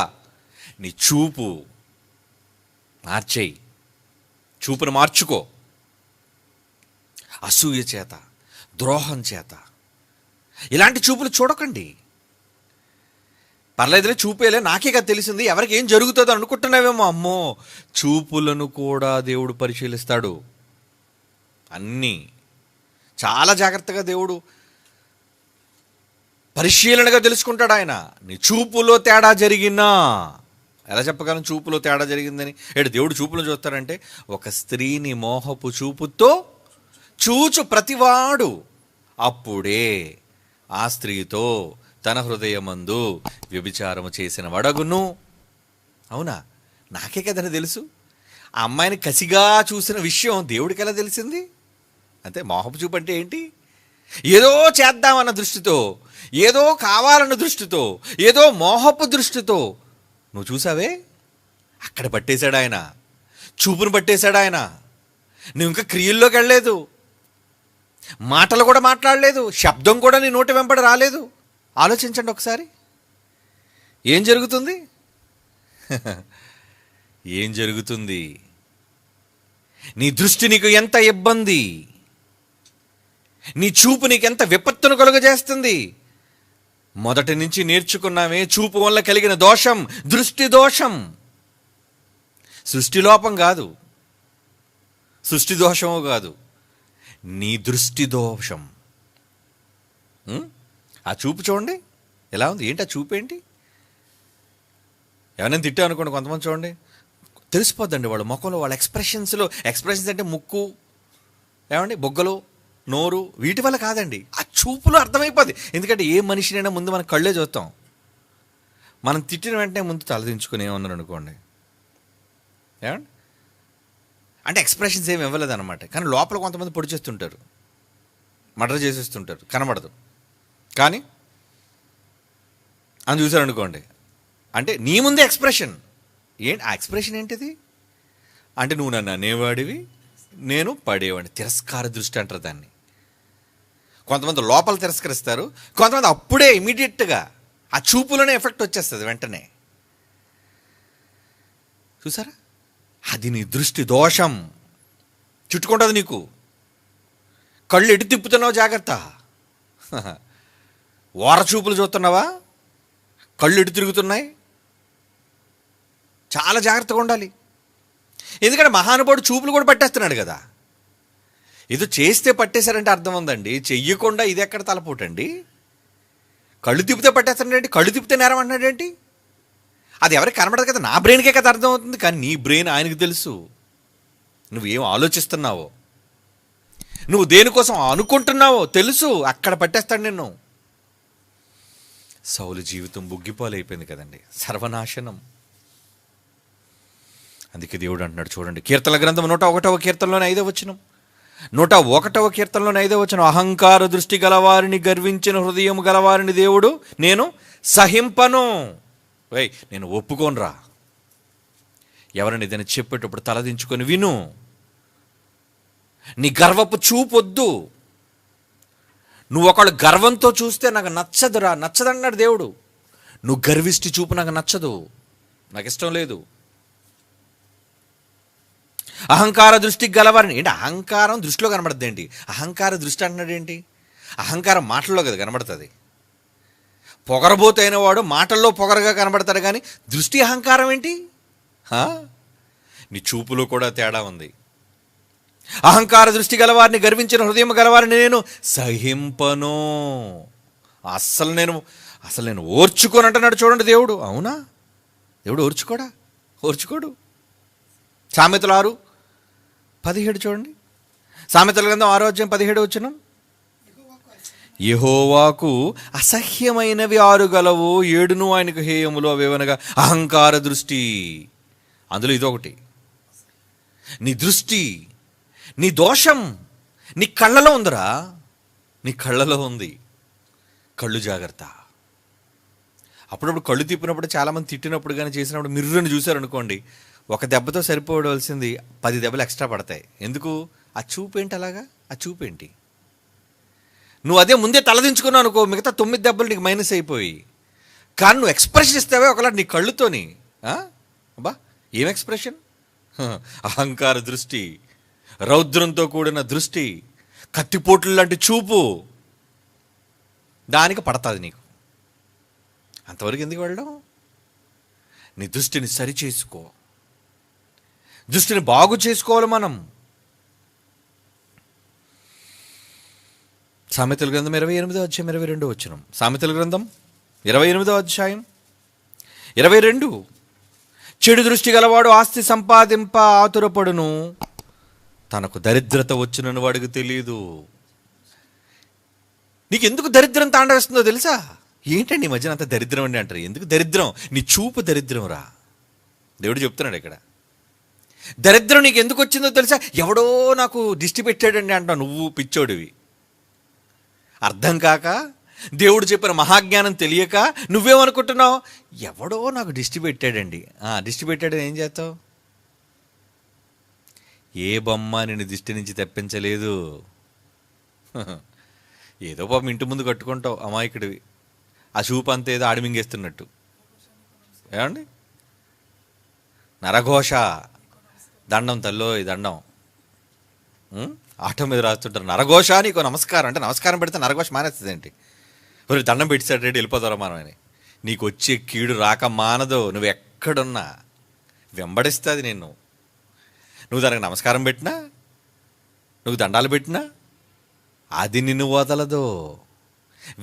నీ చూపు మార్చేయి, చూపును మార్చుకో. అసూయ చేత, ద్రోహం చేత ఇలాంటి చూపులు చూడకండి. పర్లేదులే, చూపేలే, నాకే కదా తెలిసింది, ఎవరికి ఏం జరుగుతుందో అనుకుంటున్నావేమో. అమ్మో, చూపులను కూడా దేవుడు పరిశీలిస్తాడు. అన్నీ చాలా జాగ్రత్తగా దేవుడు పరిశీలనగా తెలుసుకుంటాడు ఆయన. నీ చూపులో తేడా జరిగినా ఎలా చెప్పగలను? చూపులో తేడా జరిగిందని దేవుడు చూపులను చూస్తాడంటే, ఒక స్త్రీని మోహపు చూపుతో చూచు ప్రతివాడు అప్పుడే ఆ స్త్రీతో తన హృదయమందు వ్యభిచారము చేసిన వడగును. అవునా? నాకే కదని తెలుసు. ఆ అమ్మాయిని కసిగా చూసిన విషయం దేవుడికి ఎలా తెలిసింది? అంతే. మోహపు చూపు అంటే ఏంటి? ఏదో చేద్దామన్న దృష్టితో, ఏదో కావాలన్న దృష్టితో, ఏదో మోహపు దృష్టితో నువ్వు చూసావే, అక్కడ పట్టేశాడు ఆయన. చూపును పట్టేశాడు ఆయన. నువ్వు ఇంకా క్రియల్లోకి వెళ్ళలేదు, మాటలు కూడా మాట్లాడలేదు, శబ్దం కూడా నీ నోటి వెంబడి రాలేదు. ఆలోచించండి ఒకసారి, ఏం జరుగుతుంది? ఏం జరుగుతుంది? నీ దృష్టి నీకు ఎంత ఇబ్బంది, నీ చూపు నీకు ఎంత విపత్తును కలుగజేస్తుంది. మొదటి నుంచి నేర్చుకున్నామే, చూపు వల్ల కలిగిన దోషం దృష్టి దోషం. సృష్టి లోపం కాదు, సృష్టి దోషము కాదు, నీ దృష్టి దోషం. ఆ చూపు చూడండి ఎలా ఉంది. ఏంటి ఆ చూపు? ఏంటి? ఎవరైనా తిట్టా అనుకోండి, కొంతమంది చూడండి తెలిసిపోద్దండి వాళ్ళ ముఖంలో, వాళ్ళ ఎక్స్ప్రెషన్స్ అంటే ముక్కు, ఏమండి, బొగ్గలు, నోరు, వీటి వల్ల కాదండి, ఆ చూపులో అర్థమైపోద్ది. ఎందుకంటే ఏ మనిషినైనా ముందు మనం కళ్ళే చూస్తాం. మనం తిట్టిన వెంటనే ముందు తలదించుకుని ఏమన్నారు అనుకోండి, ఏమండి, అంటే ఎక్స్ప్రెషన్స్ ఏమి ఇవ్వలేదు అనమాట. కానీ లోపల కొంతమంది పొడి చేస్తుంటారు, మర్డర్ చేసేస్తుంటారు, కనబడదు. కానీ అని చూసారు అనుకోండి, అంటే నీ ముందే ఎక్స్ప్రెషన్. ఏంటి ఆ ఎక్స్ప్రెషన్? ఏంటిది అంటే, నువ్వు నన్ను అనేవాడివి, నేను పడేవాడిని. తిరస్కార దృష్టి అంటారు దాన్ని. కొంతమంది లోపల తిరస్కరిస్తారు, కొంతమంది అప్పుడే ఇమీడియట్గా ఆ చూపులోనే ఎఫెక్ట్ వచ్చేస్తుంది వెంటనే. చూసారా? అది నీ దృష్టి దోషం చుట్టుకుంటుంది నీకు. కళ్ళు ఎటు తిప్పుతున్నావు జాగ్రత్త. ఓర చూపులు చూస్తున్నావా? కళ్ళు ఎటు తిరుగుతున్నాయి? చాలా జాగ్రత్తగా ఉండాలి. ఎందుకంటే మహానుభావుడు చూపులు కూడా పట్టేస్తున్నాడు కదా. ఏదో చేస్తే పట్టేశారంటే అర్థం ఉందండి, చెయ్యకుండా ఇది ఎక్కడ తలపోటండి. కళ్ళు తిప్పితే పట్టేస్తాడండి, కళ్ళు తిప్పితే నేరం అంటున్నాడేంటి? అది ఎవరికి కనబడదు కదా, నా బ్రెయిన్కే కదా అర్థం అవుతుంది. కానీ నీ బ్రెయిన్ ఆయనకు తెలుసు, నువ్వేం ఆలోచిస్తున్నావో, నువ్వు దేనికోసం అనుకుంటున్నావో తెలుసు. అక్కడ పట్టేస్తాడు నిన్ను. సౌలు జీవితం బుగ్గిపాలైపోయింది కదండి, సర్వనాశనం. అందుకే దేవుడు అంటున్నాడు చూడండి, కీర్తన గ్రంథం 101వ కీర్తనలోని 5వ వచనం, 101వ కీర్తనలోని 5వ వచనం, అహంకార దృష్టి గలవారిని, గర్వించిన హృదయం గలవారిని దేవుడు నేను సహింపను. నేను ఒప్పుకోనరా. ఎవరిని ఏదైనా చెప్పేటప్పుడు తలదించుకొని విను. నీ గర్వపు చూపొద్దు. నువ్వు ఒకళ్ళు గర్వంతో చూస్తే నాకు నచ్చదురా, నచ్చదన్నాడు దేవుడు. నువ్వు గర్విష్టి చూపు నాకు నచ్చదు, నాకు ఇష్టం లేదు. అహంకార దృష్టికి గలవారిని, ఏంటి అహంకారం దృష్టిలో కనబడుతుంది ఏంటి? అహంకార దృష్టి అంటున్నాడు ఏంటి? అహంకారం మాటల్లో కదా కనబడుతుంది. పొగరబోతైన వాడు మాటల్లో పొగరగా కనబడతాడు, కానీ దృష్టి అహంకారం ఏంటి? నీ చూపులో కూడా తేడా ఉంది. అహంకార దృష్టి గలవారిని, గర్వించిన హృదయం గలవారిని నేను సహింపను. అస్సలు నేను ఓర్చుకోను అంటున్నాడు చూడండి దేవుడు. అవునా? దేవుడు ఓర్చుకోడు. సామెతలు 6:17 చూడండి. సామెతల గ్రంథం 6:17 వచనం, యెహోవాకు అసహ్యమైనవి 6 గలవు, 7 ఆయనకు హేయములు, అవేవనగా అహంకార దృష్టి. అందులో ఇదొకటి. నీ దృష్టి, నీ దోషం నీ కళ్ళలో ఉందిరా, నీ కళ్ళలో ఉంది. కళ్ళు జాగ్రత్త. అప్పుడప్పుడు కళ్ళు తిప్పినప్పుడు, చాలామంది తిట్టినప్పుడు కానీ చేసినప్పుడు మిర్రుని చూశారనుకోండి, ఒక దెబ్బతో సరిపోవలసింది 10 దెబ్బలు ఎక్స్ట్రా పడతాయి. ఎందుకు? ఆ చూపేంటి అలాగా? ఆ చూపేంటి? నువ్వు అదే ముందే తలదించుకున్నావు అనుకో, మిగతా 9 దెబ్బలు నీకు మైనస్ అయిపోయి. కానీ నువ్వు ఎక్స్ప్రెషన్ ఇస్తావే ఒకలా నీ కళ్ళుతోని. అబ్బా ఏం ఎక్స్ప్రెషన్! అహంకార దృష్టి, రౌద్రంతో కూడిన దృష్టి, కత్తిపోట్లు లాంటి చూపు, దానికి పడతాది నీకు. అంతవరకు ఎందుకు వెళ్ళడం? నీ దృష్టిని సరిచేసుకో, దృష్టిని బాగు చేసుకోవాలి మనం. సామెతల గ్రంథం 28వ అధ్యాయం 22వ వచనం. సామెతల గ్రంథం 28వ అధ్యాయం 22. చెడు దృష్టి గలవాడు ఆస్తి సంపాదింప ఆతురపడును, తనకు దరిద్రత వచ్చినని వాడికి తెలియదు. నీకు ఎందుకు దరిద్రం తాండవేస్తుందో తెలుసా? ఏంటండి ఈ మధ్యన అంత దరిద్రం అండి అంటారు. ఎందుకు దరిద్రం? నీ చూపు దరిద్రం రా. దేవుడు చెప్తున్నాడు ఇక్కడ. దరిద్రం నీకు ఎందుకు వచ్చిందో తెలుసా? ఎవడో నాకు దిష్టి పెట్టాడండి అంటావు. నువ్వు పిచ్చోడివి. అర్థం కాక, దేవుడు చెప్పిన మహాజ్ఞానం తెలియక నువ్వేమనుకుంటున్నావు? ఎవడో నాకు దిష్టి పెట్టాడండి. దిష్టి పెట్టాడని ఏం చేస్తావు? ఏ బొమ్మ నిన్ను దిష్టి నుంచి తప్పించలేదు. ఏదో పాపం ఇంటి ముందు కట్టుకుంటావు అమాయకుడివి. ఆ చూపు అంతా ఏదో ఆడిమింగేస్తున్నట్టు. ఏమండి? నరఘోష, దండం తల్లో, ఈ దండం ఆటో మీద రాస్తుంటారు. నరఘోష నీకు నమస్కారం అంటే, నమస్కారం పెడితే నరఘోష మానేస్తుంది ఏంటి? మరి దండం పెట్టాడు రేటు వెళ్ళిపోతారా మనం అని. నీకు వచ్చే కీడు రాక మానదు. నువ్వు ఎక్కడున్నా వెంబడిస్తుంది నిన్ను. నువ్వు దానికి నమస్కారం పెట్టినా, నువ్వు దండాలు పెట్టినా, అది నిన్ను వదలదు.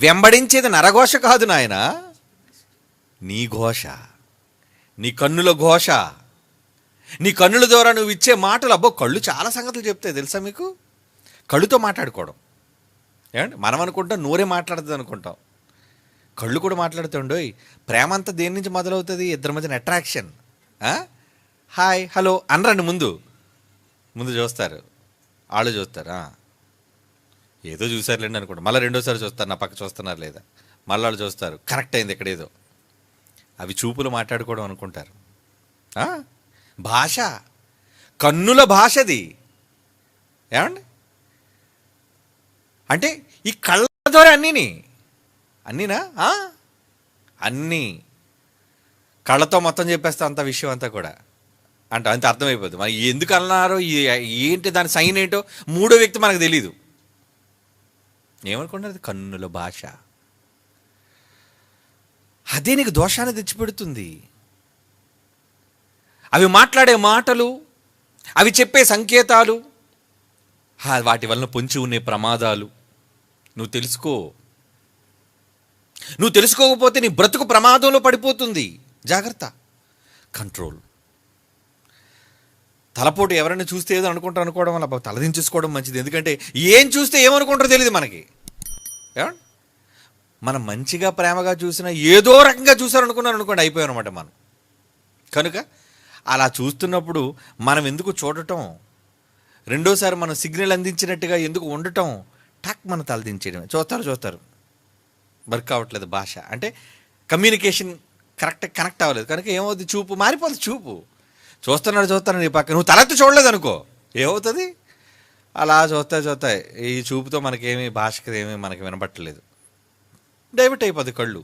వెంబడించేది నరఘోష కాదు నాయన, నీ ఘోష, నీ కన్నుల ఘోష, నీ కన్నుల ద్వారా నువ్వు ఇచ్చే మాటలు. అబ్బో, కళ్ళు చాలా సంగతులు చెప్తాయి తెలుసా మీకు? కళ్ళుతో మాట్లాడుకోవడం. ఏమండి? మనం అనుకుంటాం నోరే మాట్లాడుతుంది అనుకుంటాం, కళ్ళు కూడా మాట్లాడుతుండోయ్. ప్రేమ అంతా దేని నుంచి మొదలవుతుంది? ఇద్దరి మధ్యన అట్రాక్షన్. Hi hello అనరండి. ముందు చూస్తారు, వాళ్ళు చూస్తారు, ఏదో చూసారులేండి అనుకుంటా. మళ్ళీ రెండోసారి చూస్తారు, నా పక్క చూస్తున్నారు లేదా, మళ్ళీ వాళ్ళు చూస్తారు, కరెక్ట్ అయింది ఎక్కడేదో. అవి చూపులు మాట్లాడుకోవడం అనుకుంటారు. భాష, కన్నుల భాషది. ఏమండి? అంటే ఈ కళ్ళ ద్వారా అన్నీనా? అన్నీ కళ్ళతో మొత్తం చెప్పేస్తా అంత విషయం అంతా కూడా అంటే అంత అర్థమైపోతుంది. మరి ఎందుకు అన్నారు, ఏంటి దాని సైన్ ఏంటో మూడో వ్యక్తి మనకు తెలీదు. ఏమనుకుంటారు? కన్నుల భాష. అదే నీకు దోషాన్ని తెచ్చిపెడుతుంది. అవి మాట్లాడే మాటలు, అవి చెప్పే సంకేతాలు, వాటి వలన పొంచి ఉండే ప్రమాదాలు నువ్వు తెలుసుకో. నువ్వు తెలుసుకోకపోతే నీ బ్రతుకు ప్రమాదంలో పడిపోతుంది. జాగ్రత్త, కంట్రోల్. తలపోటు ఎవరైనా చూస్తే ఏదో అనుకోవడం వల్ల తలదించేసుకోవడం మంచిది. ఎందుకంటే ఏం చూస్తే ఏమనుకుంటారో తెలియదు మనకి. ఏమండి? మనం మంచిగా ప్రేమగా చూసినా ఏదో రకంగా చూసారనుకున్నాను అనుకోండి, అయిపోయాం అనమాట మనం. కనుక అలా చూస్తున్నప్పుడు మనం ఎందుకు చూడటం, రెండోసారి మనం సిగ్నల్ అందించినట్టుగా ఎందుకు ఉండటం, టక్ మన తలదించేయడమే. చూస్తారు వర్క్ అవ్వట్లేదు భాష, అంటే కమ్యూనికేషన్ కనెక్ట్ అవ్వలేదు. కనుక ఏమవుతుంది, చూపు మారిపోతుంది. చూస్తున్నాడు నీ పక్క, నువ్వు తలెత్తి చూడలేదు అనుకో, ఏమవుతుంది, అలా చూస్తాయి ఈ చూపుతో మనకేమి భాషకి ఏమీ మనకి వినపట్టలేదు, డైవర్ట్ అయిపోద్ది కళ్ళు.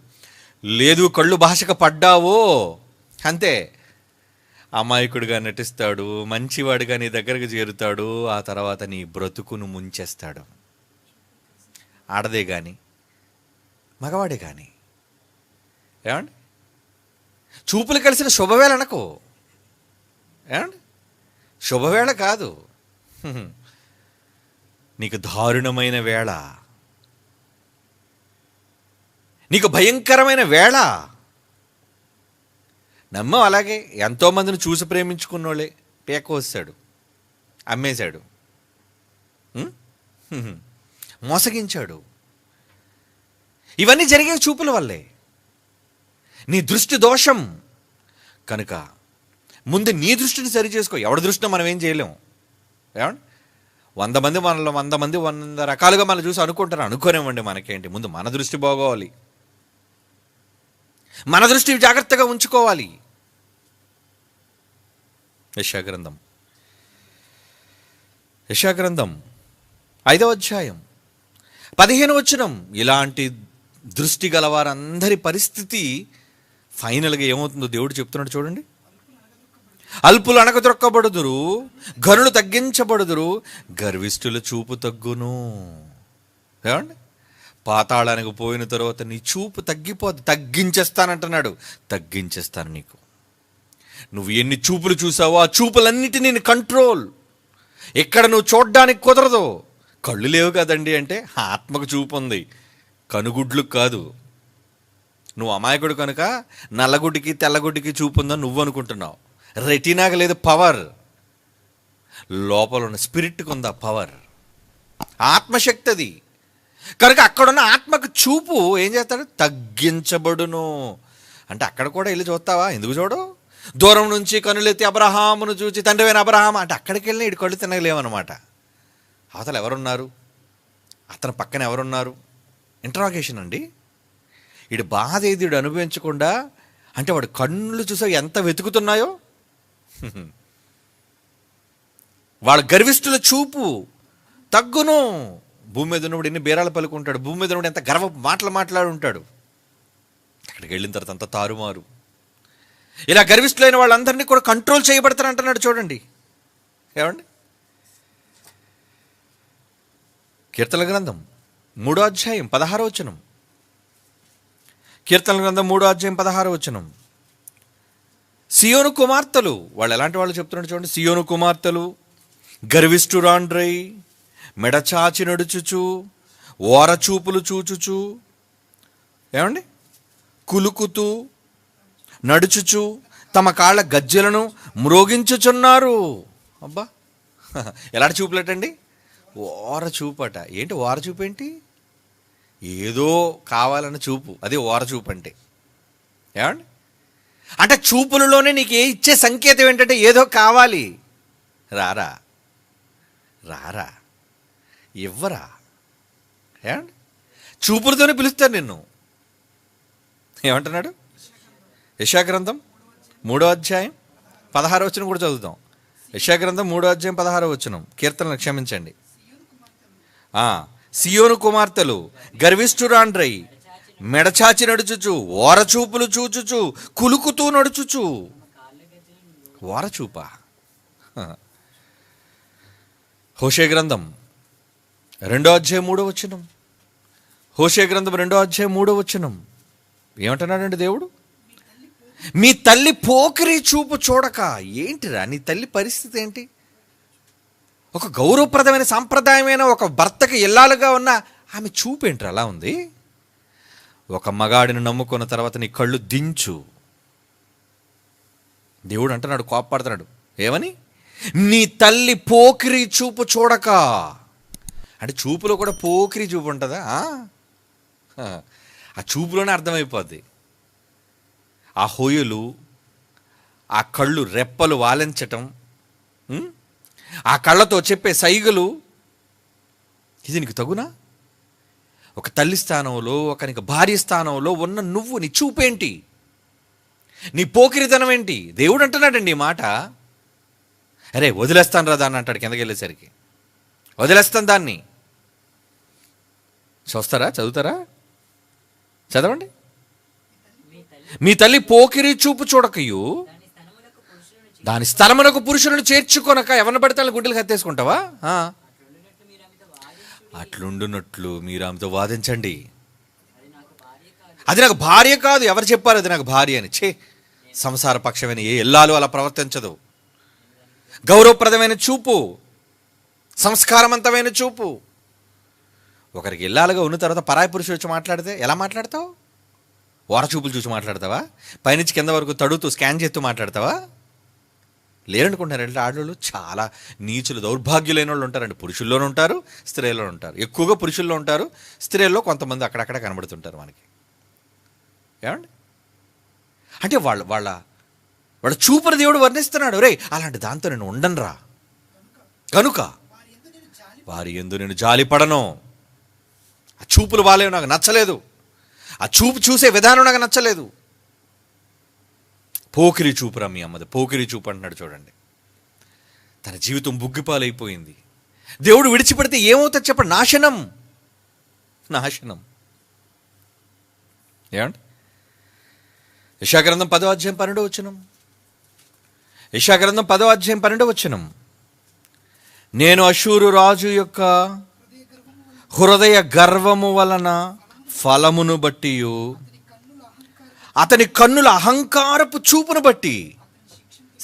లేదు కళ్ళు భాషకు పడ్డావో అంతే, అమాయకుడిగా నటిస్తాడు, మంచివాడిగా నీ దగ్గరకు చేరుతాడు, ఆ తర్వాత నీ బ్రతుకును ముంచేస్తాడు. ఆడదే కానీ మగవాడే కానీ. ఏమండి, చూపులు కలిసిన శుభవేళ అనకు, ఏమండి, శుభవేళ కాదు, నీకు దారుణమైన వేళ, నీకు భయంకరమైన వేళ. నమ్మం అలాగే ఎంతోమందిని చూసి ప్రేమించుకున్నోళ్ళే పేకోసాడు, అమ్మేశాడు, మోసగించాడు. ఇవన్నీ జరిగే చూపుల వల్లే, నీ దృష్టి దోషం. కనుక ముందు నీ దృష్టిని సరి చేసుకో. ఎవరి దృష్టిని మనం ఏం చేయలేము. ఏమండి, 100 మంది మనలో 100 మంది 100 రకాలుగా మనం చూసి అనుకోనివ్వండి, మనకేంటి, ముందు మన దృష్టి బాగోవాలి, మన దృష్టి జాగ్రత్తగా ఉంచుకోవాలి. యెషయా గ్రంథం 5వ అధ్యాయం 15వ వచనం. ఇలాంటి దృష్టి గలవారందరి పరిస్థితి ఫైనల్గా ఏమవుతుందో దేవుడు చెప్తున్నాడు చూడండి. అల్పులు అణగదొక్కబడుదురు, ఘనులు తగ్గించబడుదురు, గర్విష్ఠుల చూపు తగ్గును. ఏమండి, పాతాళానికి పోయిన తర్వాత నీ చూపు తగ్గిపోద్ది. తగ్గించేస్తానంటున్నాడు, తగ్గించేస్తాను నీకు. నువ్వు ఎన్ని చూపులు చూసావో ఆ చూపులన్నిటినీ నేను కంట్రోల్. ఎక్కడ నువ్వు చూడ్డానికి కుదరదు. కళ్ళు లేవు కదండి అంటే ఆత్మకు చూపు ఉంది, కనుగుడ్లు కాదు. నువ్వు అమాయకుడు కనుక నల్లగుడ్డికి తెల్లగుడ్డికి చూపు ఉందని నువ్వు అనుకుంటున్నావు. రెటీనాగా లేదు పవర్, లోపల ఉన్న స్పిరిట్కి ఉందా పవర్, ఆత్మశక్తి అది. కనుక అక్కడున్న ఆత్మకు చూపు ఏం చేస్తాడు, తగ్గించబడును. అంటే అక్కడ కూడా వెళ్ళి చూస్తావా, ఎందుకు చూడు, దూరం నుంచి కనులెత్తి అబ్రహామును చూచి తండ్రివైన అబ్రహాం అంటే అక్కడికి వెళ్ళి ఇటు కళ్ళు తినలేవన్నమాట. అవతల ఎవరున్నారు, అతని పక్కన ఎవరున్నారు, ఇంటరాగేషన్ అండి. వీడు బాధ ఏది వీడు అనుభవించకుండా, అంటే వాడు కళ్ళు చూసా ఎంత వెతుకుతున్నాయో. వాళ్ళ గర్విష్ఠుల చూపు తగ్గును. భూమి మీద ఉన్నప్పుడు ఎన్ని బేరాలు పలుకుంటాడు, భూమి మీద ఉన్నప్పుడు ఎంత గర్వ మాటలు మాట్లాడుంటాడు. అక్కడికి వెళ్ళిన తర్వాత అంత తారుమారు. ఇలా గర్విష్ఠులైన వాళ్ళందరినీ కూడా కంట్రోల్ చేయబడతారు అంటున్నాడు చూడండి. ఏమండి, కీర్తనల గ్రంథం 3వ అధ్యాయం 16వ వచనం. కీర్తనల గ్రంథం 3వ అధ్యాయం 16వ వచనం. సియోను కుమార్తెలు, వాళ్ళు ఎలాంటి వాళ్ళు చెప్తున్నాడు చూడండి. సియోను కుమార్తెలు గర్విష్ఠురాండ్రై మెడచాచి నడుచుచు, ఓరచూపులు చూచుచు, ఏమండి, కులుకుతూ నడుచుచు, తమ కాళ్ళ గజ్జెలను మ్రోగించుచున్నారు. అబ్బా, ఎలాంటి చూపులటండి, ఓర చూపట. ఏంటి ఓర చూపు ఏంటి, ఏదో కావాలన్న చూపు, అది ఓర చూపు అంటే. ఏమండి, అంటే చూపులలోనే నీకు ఇచ్చే సంకేతం ఏంటంటే ఏదో కావాలి, రారా రారా ఇవ్వరా. ఏమండి, చూపులతోనే పిలుస్తారు నిన్ను. ఏమంటున్నాడు, యెషయా గ్రంథం 3వ అధ్యాయం 16వ వచనం కూడా చదువుతాం. యెషయా గ్రంథం 3వ అధ్యాయం 16వ వచనం. కీర్తనలు క్షమించండి. సియోను కుమార్తెలు గర్విష్ఠురాండ్రై మెడచాచి నడుచుచు, ఓరచూపులు చూచుచు, కులుకుతూ నడుచుచు. ఓరచూపా. హోషే గ్రంథం 2వ అధ్యాయం 3వ వచనం. హోషే గ్రంథం 2వ అధ్యాయం 3వ వచనం ఏమంటున్నాడండి దేవుడు, మీ తల్లి పోకిరి చూపు చూడక. ఏంటిరా నీ తల్లి పరిస్థితి ఏంటి, ఒక గౌరవప్రదమైన సాంప్రదాయమైన ఒక భర్తకి ఇల్లాలుగా ఉన్న ఆమె చూపు ఏంటి అలా ఉంది. ఒక మగాడిని నమ్ముకున్న తర్వాత నీ కళ్ళు దించు. దేవుడు అంటున్నాడు, కోపపడుతున్నాడు. ఏమని, నీ తల్లి పోకిరి చూపు చూడక. అంటే చూపులో కూడా పోకిరి చూపు ఉంటుందా? ఆ చూపులోనే అర్థమైపోద్ది. ఆ హోయలు, ఆ కళ్ళు రెప్పలు వాలించటం, ఆ కళ్ళతో చెప్పే సైగలు, ఇది నీకు తగునా? ఒక తల్లి స్థానంలో, ఒకనికి భార్య స్థానంలో ఉన్న నువ్వు, నీ చూపేంటి, నీ పోకిరితనం ఏంటి? దేవుడు అంటున్నాడండి ఈ మాట. అరే వదిలేస్తాను రా దాన్ని అంటాడు కిందకి వెళ్ళేసరికి. వదిలేస్తాను దాన్ని. చూస్తారా, చదువుతారా, చదవండి. మీ తల్లి పోకిరి చూపు చూడకయు దాని స్థలమునకు పురుషులను చేర్చుకొనక ఎవరిని పడితే గుడ్డలు కత్తేసుకుంటావా? అట్లుండునట్లు మీరు ఆమెతో వాదించండి. అది నాకు భార్య కాదు. ఎవరు చెప్పారు అది నాకు భార్య అని? సంసార పక్షమైన ఏ ఇల్లాలు అలా ప్రవర్తించదు. గౌరవప్రదమైన చూపు, సంస్కారవంతమైన చూపు. ఒకరికి ఇల్లాలుగా ఉన్న తర్వాత పరాయి పురుషుడు వచ్చి మాట్లాడితే ఎలా మాట్లాడతావు? ఓర చూపులు చూసి మాట్లాడతావా? పైనుంచి కింద వరకు తడుతూ స్కాన్ చేస్తూ మాట్లాడతావా? లేరనుకుంటున్నారంటే ఆడవాళ్ళు చాలా నీచులు, దౌర్భాగ్యులైన వాళ్ళు ఉంటారండి. పురుషుల్లోనూ ఉంటారు, స్త్రీల్లో ఉంటారు. ఎక్కువగా పురుషుల్లో ఉంటారు, స్త్రీల్లో కొంతమంది అక్కడక్కడ కనబడుతుంటారు మనకి. ఏమండి? అంటే వాళ్ళ చూపును దేవుడు వర్ణిస్తున్నాడు. రే అలాంటి దాంతో నేను ఉండనురా, కనుక వారి యందు నేను జాలిపడను. ఆ చూపులు బాలేవు, నాకు నచ్చలేదు. ఆ చూపు చూసే విధానం నాకు నచ్చలేదు. పోకిరి చూపురా మీ అమ్మది, పోకిరి చూపు అంటున్నాడు చూడండి. తన జీవితం బుగ్గిపాలైపోయింది. దేవుడు విడిచిపెడితే ఏమవుతుంది చెప్పండి? నాశనం, నాశనం. ఏమండి? యెషయా గ్రంథం 10వ అధ్యాయం 12వ వచనం. యెషయా గ్రంథం 10వ అధ్యాయం 12వ వచనం. నేను అష్షూరు రాజు యొక్క హృదయ గర్వము వలన ఫలమును బట్టి, అతని కన్నుల అహంకారపు చూపును బట్టి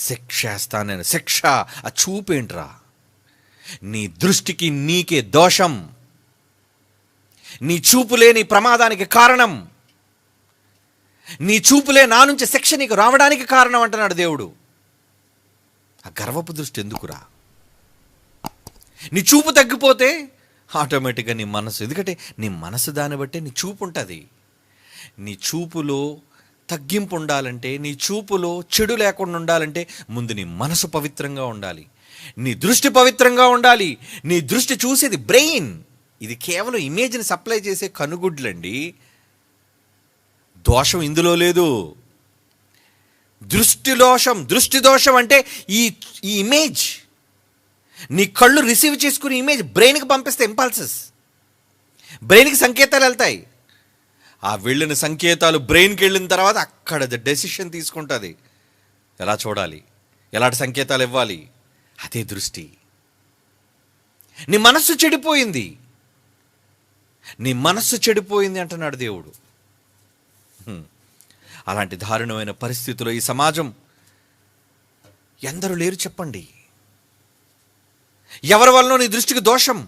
శిక్షేస్తాను నేను. శిక్ష, ఆ చూపేంట్రా? నీ దృష్టికి నీకే దోషం. నీ చూపులే నీ ప్రమాదానికి కారణం. నీ చూపులే నా నుంచి శిక్ష నీకు రావడానికి కారణం అంటున్నాడు దేవుడు. ఆ గర్వపు దృష్టి ఎందుకురా? నీ చూపు తగ్గిపోతే ఆటోమేటిక్గా నీ మనసు, ఎందుకంటే నీ మనసు దాన్ని బట్టే నీ చూపు ఉంటుంది. నీ చూపులో తగ్గింపు ఉండాలంటే, నీ చూపులో చెడు లేకుండా ఉండాలంటే ముందు నీ మనసు పవిత్రంగా ఉండాలి, నీ దృష్టి పవిత్రంగా ఉండాలి. నీ దృష్టి చూసేది బ్రెయిన్. ఇది కేవలం ఇమేజ్ని సప్లై చేసే కనుగుడ్లండి. దోషం ఇందులో లేదు. దృష్టి దోషం అంటే ఈ ఇమేజ్, నీ కళ్ళు రిసీవ్ చేసుకుని ఇమేజ్ బ్రెయిన్కి పంపిస్తే ఇంపల్సెస్, బ్రెయిన్కి సంకేతాలు వెళ్తాయి. ఆ వెళ్ళిన సంకేతాలు బ్రెయిన్కి వెళ్ళిన తర్వాత అక్కడ డెసిషన్ తీసుకుంటుంది. ఎలా చూడాలి, ఎలాంటి సంకేతాలు ఇవ్వాలి. అదే దృష్టి. నీ మనస్సు చెడిపోయింది, నీ మనస్సు చెడిపోయింది అంటున్నాడు దేవుడు. అలాంటి దారుణమైన పరిస్థితుల్లో ఈ సమాజం ఎందరూ లేరు చెప్పండి? ఎవరి వల్ల నీ దృష్టికి దోషం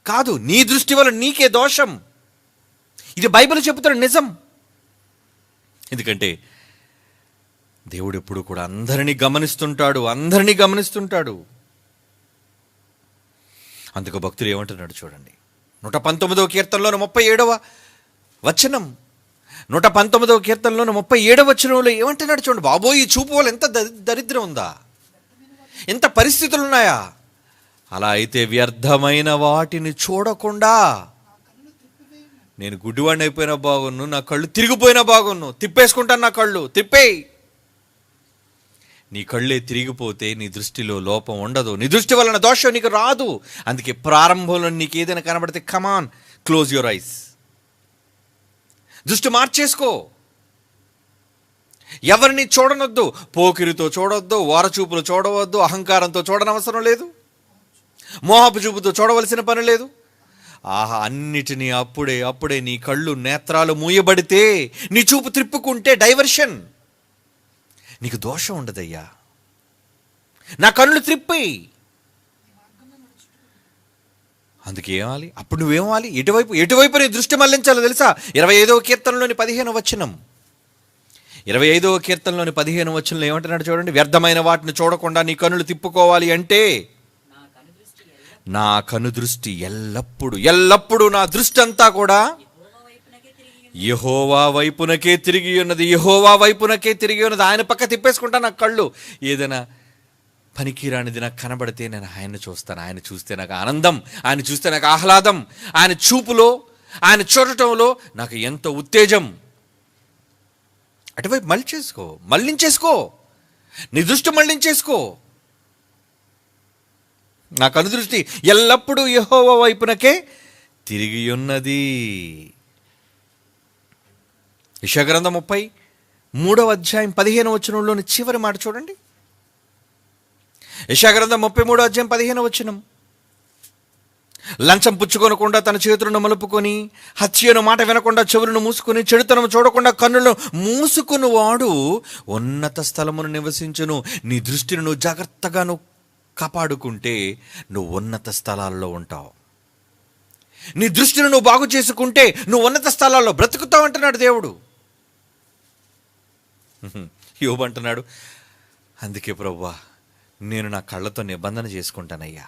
కాదు, నీ దృష్టి వల్ల నీకే దోషం. ఇది బైబిల్ చెబుతున్న నిజం. ఎందుకంటే దేవుడు ఎప్పుడు కూడా అందరినీ గమనిస్తుంటాడు. అందుకు భక్తులు ఏమంటున్నాడు చూడండి. 119వ కీర్తనలోని 37వ వచనం. 119వ కీర్తనలోని 37వ వచనంలో ఏమంటున్నాడు చూడండి. బాబోయ్, ఈ చూపు వల్ల ఎంత దరిద్రం ఉందా, ఎంత పరిస్థితులు ఉన్నాయా. అలా అయితే వ్యర్థమైన వాటిని చూడకుండా, నేను గుడ్డివాడిని అయిపోయినా బాగున్ను, నా కళ్ళు తిరిగిపోయినా బాగున్ను, తిప్పేసుకుంటాను నా కళ్ళు, తిప్పేయి. నీ కళ్ళే తిరిగిపోతే నీ దృష్టిలో లోపం ఉండదు, నీ దృష్టి వలన దోషం నీకు రాదు. అందుకే ప్రారంభంలో నీకు ఏదైనా కనబడితే కమాన్, క్లోజ్ యువర్ ఐస్, దృష్టి మార్చేసుకో. ఎవరిని చూడనొద్దు, పోకిరితో చూడొద్దు, వారచూపులు చూడవద్దు, అహంకారంతో చూడనవసరం లేదు, మోహపు చూపుతో చూడవలసిన పని లేదు. ఆహా, అన్నిటినీ అప్పుడే నీ కళ్ళు నేత్రాలు మూయబడితే, నీ చూపు త్రిప్పుకుంటే డైవర్షన్, నీకు దోషం ఉండదయ్యా. నా కళ్ళు త్రిప్పి. అందుకే ఏమాలి? అప్పుడు నువ్వేమాలి? ఎటువైపు నీ దృష్టి మళ్లించాలో తెలుసా? 25వ కీర్తనలోని 15వ వచనం. 25వ కీర్తనలోని 15వ వచనంలో ఏమంటున్నాడు చూడండి. వ్యర్థమైన వాటిని చూడకుండా నీ కన్నులు తిప్పుకోవాలి అంటే, నా కను దృష్టి ఎల్లప్పుడూ నా దృష్టి అంతా కూడా యెహోవా వైపునకే తిరిగి ఉన్నది, యెహోవా వైపునకే తిరిగి ఉన్నది. ఆయన పక్క తిప్పేసుకుంటా నా కళ్ళు. ఏదైనా పనికిరానిది నాకు కనబడితే నేను ఆయన్ని చూస్తాను. ఆయన చూస్తే నాకు ఆనందం, ఆయన చూస్తే నాకు ఆహ్లాదం, ఆయన చూపులో, ఆయన చూడటంలో నాకు ఎంతో ఉత్తేజం. అటువైపు మళ్ళించేసుకో, నీ దృష్టి మళ్ళించేసుకో. నా కనుదృష్టి ఎల్లప్పుడూ యెహోవా వైపునకే తిరిగి ఉన్నది. యెషయా గ్రంథం 33:15 చివరి మాట చూడండి. యెషయా గ్రంథం 33:15. లంచం పుచ్చుకొనకుండా తన చేతులను మలుపుకొని, హత్యను మాట వినకుండా చెవులను మూసుకొని, చెడుతనం చూడకుండా కన్నులను మూసుకుని వాడు ఉన్నత స్థలమును నివసించును. నీ దృష్టిని నువ్వు జాగ్రత్తగా కాపాడుకుంటే నువ్వు ఉన్నత స్థలాల్లో ఉంటావు. నీ దృష్టిని నువ్వు బాగు చేసుకుంటే నువ్వు ఉన్నత స్థలాల్లో బ్రతుకుతావు అంటున్నాడు దేవుడు. యోబు అంటున్నాడు, అందుకే ప్రభువా నేను నా కళ్ళతో నిబంధన చేసుకుంటానయ్యా.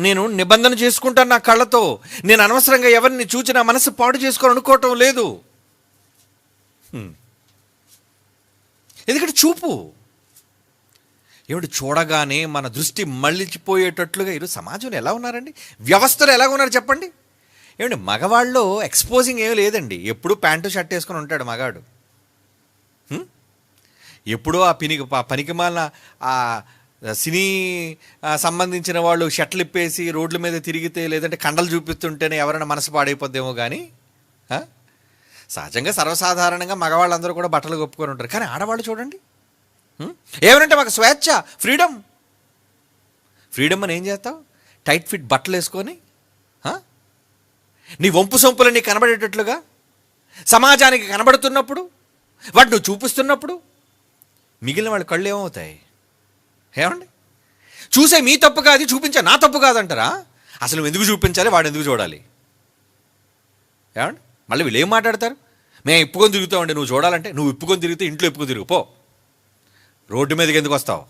నేను నిబంధన చేసుకుంటాను నా కళ్ళతో. నేను అనవసరంగా ఎవరిని చూచి నా మనసు పాడు చేసుకొని అనుకోవటం లేదు. ఎందుకంటే చూపు ఏమిటి, చూడగానే మన దృష్టి మళ్ళిపోయేటట్లుగా ఈరోజు సమాజంలో ఎలా ఉన్నారండి, వ్యవస్థలు ఎలా ఉన్నారు చెప్పండి. ఏమండి, మగవాళ్ళు ఎక్స్పోజింగ్ ఏమీ లేదండి. ఎప్పుడూ ప్యాంటు షర్ట్ వేసుకొని ఉంటాడు మగాడు. ఎప్పుడో ఆ పనికిమాలిన ఆ సినీ సంబంధించిన వాళ్ళు షర్ట్లు ఇప్పేసి రోడ్ల మీద తిరిగితే, లేదంటే కండలు చూపిస్తుంటేనే ఎవరైనా మనసు పాడైపోద్దేమో కానీ సహజంగా సర్వసాధారణంగా మగవాళ్ళందరూ కూడా బట్టలు కప్పుకొని ఉంటారు. కానీ ఆడవాళ్ళు చూడండి, ఏమనంటే మాకు స్వేచ్ఛ, ఫ్రీడమ్ అని ఏం చేస్తావు? టైట్ ఫిట్ బట్టలు వేసుకొని నీ వంపు సొంపులు నీ కనబడేటట్లుగా సమాజానికి కనబడుతున్నప్పుడు, వాటి నువ్వు చూపిస్తున్నప్పుడు మిగిలిన వాళ్ళ కళ్ళు ఏమవుతాయి? ఏమండి, చూసే మీ తప్పు కాదు, చూపించే నా తప్పు కాదంటారా? అసలు నువ్వు ఎందుకు చూపించాలి, వాడు ఎందుకు చూడాలి? ఏమండి, మళ్ళీ వీళ్ళు ఏం మాట్లాడతారు? మేము ఇప్పుకొని తిరుగుతామండి, నువ్వు చూడాలంటే. నువ్వు ఇప్పుకొని తిరిగితే ఇంట్లో ఇప్పుకొని తిరుగు పో. రోడ్డు మీదకి ఎందుకు వస్తావు?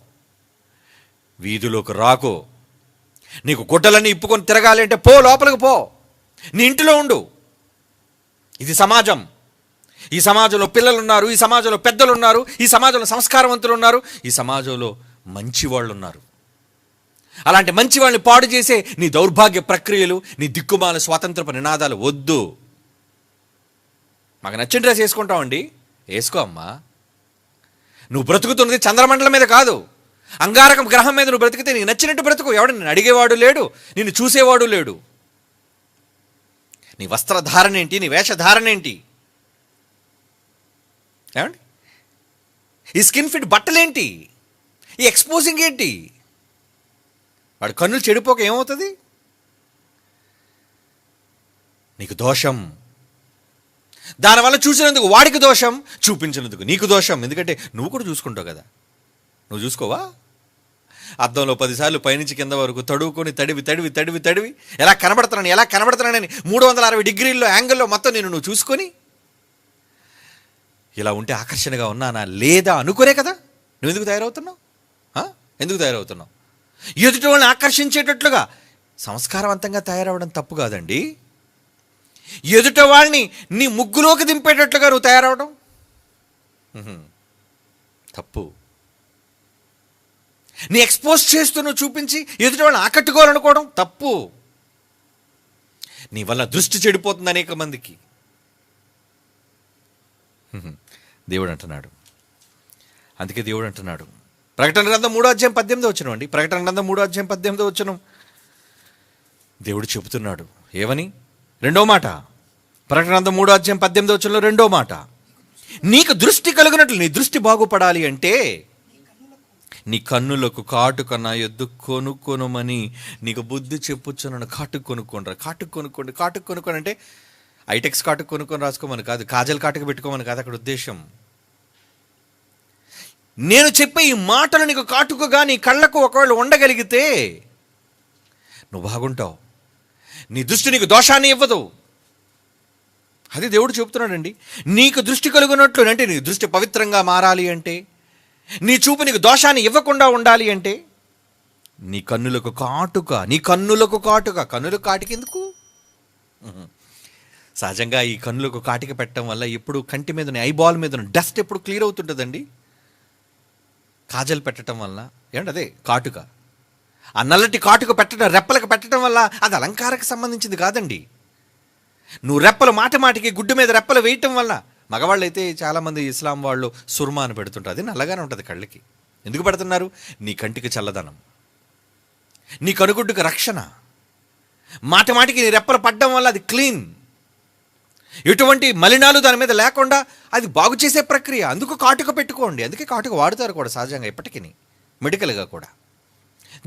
వీధిలోకి రాకు. నీకు గుడ్డలన్నీ ఇప్పుకొని తిరగాలి అంటే పో, లోపలికి పో, నీ ఇంటిలో ఉండు. ఇది సమాజం. ఈ సమాజంలో పిల్లలు ఉన్నారు, ఈ సమాజంలో పెద్దలు ఉన్నారు, ఈ సమాజంలో సంస్కారవంతులు ఉన్నారు, ఈ సమాజంలో మంచి వాళ్ళు ఉన్నారు. అలాంటి మంచి వాళ్ళని పాడు చేసే నీ దౌర్భాగ్య ప్రక్రియలు, నీ దిక్కుమాల స్వాతంత్రపు నినాదాలు వద్దు. మాకు నచ్చిన డ్రెస్ వేసుకుంటామండి, వేసుకో అమ్మా. నువ్వు బ్రతుకుతున్నది చంద్రమండలం మీద కాదు, అంగారకం గ్రహం మీద నువ్వు బ్రతికితే నీకు నచ్చినట్టు బ్రతుకు. ఎవడు నిన్ను అడిగేవాడు లేడు, నిన్ను చూసేవాడు లేడు. నీ వస్త్రధారణ ఏంటి, నీ వేషధారణ ఏంటి? ఏమండి, ఈ స్కిన్ ఫిట్ బట్టలేంటి, ఈ ఎక్స్పోజింగ్ ఏంటి? వాడు కన్నులు చెడిపోక ఏమవుతుంది? నీకు దోషం. దానివల్ల చూసినందుకు వాడికి దోషం, చూపించినందుకు నీకు దోషం. ఎందుకంటే నువ్వు కూడా చూసుకుంటావు కదా. నువ్వు చూసుకోవా? అద్దంలో 10 సార్లు పైనుంచి కింద వరకు తడువుకొని తడివి ఎలా కనబడుతున్నానని 360 డిగ్రీల్లో యాంగిల్లో మొత్తం నువ్వు చూసుకొని ఇలా ఉంటే ఆకర్షణగా ఉన్నానా లేదా అనుకునే కదా నువ్వు ఎందుకు తయారవుతున్నావు. ఎదుటి వాళ్ళని ఆకర్షించేటట్లుగా సంస్కారవంతంగా తయారవడం తప్పు కాదండి. ఎదుట వాళ్ళని నీ ముగ్గులోకి దింపేటట్లుగా నువ్వు తయారవడం తప్పు. నీ ఎక్స్పోజ్ చేస్తూ నువ్వు చూపించి ఎదుటి వాళ్ళని ఆకట్టుకోవాలనుకోవడం తప్పు. నీ వల్ల దృష్టి చెడిపోతుంది అనేక మందికి. దేవుడు అంటున్నాడు, అందుకే దేవుడు అంటున్నాడు, ప్రకటన గ్రంథం 3:18 అండి. ప్రకటన గ్రంథం 3:18 దేవుడు చెబుతున్నాడు ఏమని? రెండో మాట, ప్రకటన గ్రంథం 3:18 రెండో మాట, నీకు దృష్టి కలుగునట్లు, నీ దృష్టి బాగుపడాలి అంటే నీ కన్నులకు కాటుక నా యొద్ద కొనుక్కొనుమని నీకు బుద్ధి చెప్పుచ్చున్నాను. కాటుకు కొనుక్కోండి అంటే ఐటెక్స్ కాటుకు కొనుక్కొని రాసుకోమని కాదు, కాజల్ కాటుకు పెట్టుకోమని కాదు అక్కడ ఉద్దేశం. నేను చెప్పే ఈ మాటలు నీకు కాటుకగా నీ కళ్ళకు ఒకవేళ ఉండగలిగితే నువ్వు బాగుంటావు. నీ దృష్టి నీకు దోషాన్ని ఇవ్వదు. అది దేవుడు చెబుతున్నాడండి. నీకు దృష్టి కలుగునట్లు అంటే నీ దృష్టి పవిత్రంగా మారాలి అంటే, నీ చూపు నీకు దోషాన్ని ఇవ్వకుండా ఉండాలి అంటే నీ కన్నులకు కాటుక. కన్నులకు కాటుక ఎందుకు? సహజంగా ఈ కన్నులకు కాటిక పెట్టడం వల్ల ఎప్పుడు కంటి మీద ఐబాల్ మీద డస్ట్ ఎప్పుడు క్లియర్ అవుతుంటుందండి. కాజల్ పెట్టడం వల్ల ఏమంటే అదే కాటుక, ఆ నల్లటి కాటుక పెట్టడం, రెప్పలకు పెట్టడం వల్ల అది అలంకారకు సంబంధించింది కాదండి. నువ్వు రెప్పలు మాటికి గుడ్డు మీద రెప్పలు వేయటం వల్ల, మగవాళ్ళు అయితే చాలామంది ఇస్లాం వాళ్ళు సుర్మా అని పెడుతుంటారు, అది నల్లగానే ఉంటుంది కళ్ళకి. ఎందుకు పెడుతున్నారు? నీ కంటికి చల్లదనం, నీ కనుగుడ్డుకు రక్షణ. మాటికి నీ రెప్పలు పడ్డం వల్ల అది క్లీన్, ఎటువంటి మలినాలు దాని మీద లేకుండా అది బాగు చేసే ప్రక్రియ. అందుకు కాటుక పెట్టుకోండి. అందుకే కాటుక వాడుతారు కూడా సహజంగా ఇప్పటికీ, మెడికల్గా కూడా.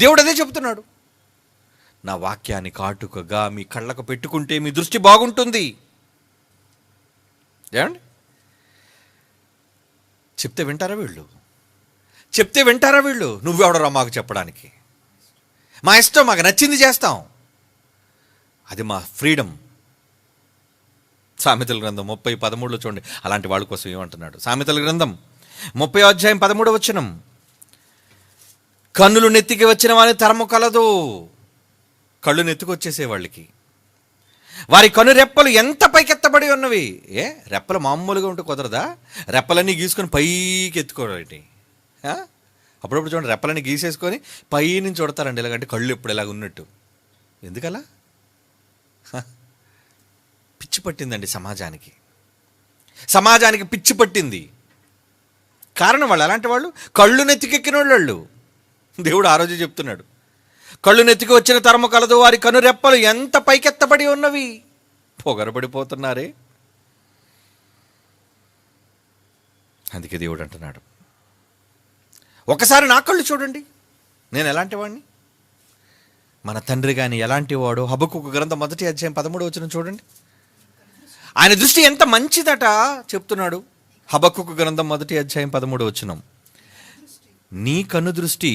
దేవుడు అదే చెబుతున్నాడు, నా వాక్యాన్ని కాటుకగా మీ కళ్ళకు పెట్టుకుంటే మీ దృష్టి బాగుంటుంది. ఏమండి? చెప్తే వింటారా వీళ్ళు? నువ్వెవడరా మాకు చెప్పడానికి? మా ఇష్టం, మాకు నచ్చింది చేస్తాం, అది మా ఫ్రీడమ్. సామెతల గ్రంథం 30:13 చూడండి, అలాంటి వాళ్ళ కోసం ఏమంటున్నాడు. సామెతల గ్రంథం 30:13 కన్నులు నెత్తికి వచ్చిన వాని తరము కలదు. కళ్ళు నెత్తుకొచ్చేసే వాళ్ళకి వారి కను రెప్పలు ఎంత పైకెత్తబడి ఉన్నవి. రెప్పలు మామూలుగా ఉంటే కుదరదా? రెప్పలన్నీ గీసుకొని పైకి ఎత్తుకోవాలండి. అప్పుడప్పుడు చూడండి, రెప్పలన్నీ గీసేసుకొని పై నుంచి చూడతారండి, ఇలాగంటే కళ్ళు ఎప్పుడు ఇలాగ ఉన్నట్టు. ఎందుకలా? పిచ్చి పట్టిందండి సమాజానికి పిచ్చి పట్టింది. కారణం వాళ్ళు అలాంటి వాళ్ళు, కళ్ళు నెత్తికెక్కిన వాళ్ళు. దేవుడు ఆ రోజు చెప్తున్నాడు, కళ్ళు నెత్తికి వచ్చిన తరము కలదు, వారి కను రెప్పలు ఎంత పైకెత్తబడి ఉన్నవి. పొగరబడిపోతున్నారే. అందుకే దేవుడు అంటున్నాడు, ఒకసారి నా కళ్ళు చూడండి, నేను ఎలాంటి వాడిని. మన తండ్రి కానీ ఎలాంటి వాడు. హబక్కూకు గ్రంథం 1:13 చూడండి, ఆయన దృష్టి ఎంత మంచిదట చెప్తున్నాడు. హబక్కూకు గ్రంథం 1:13 నీ కన్ను దృష్టి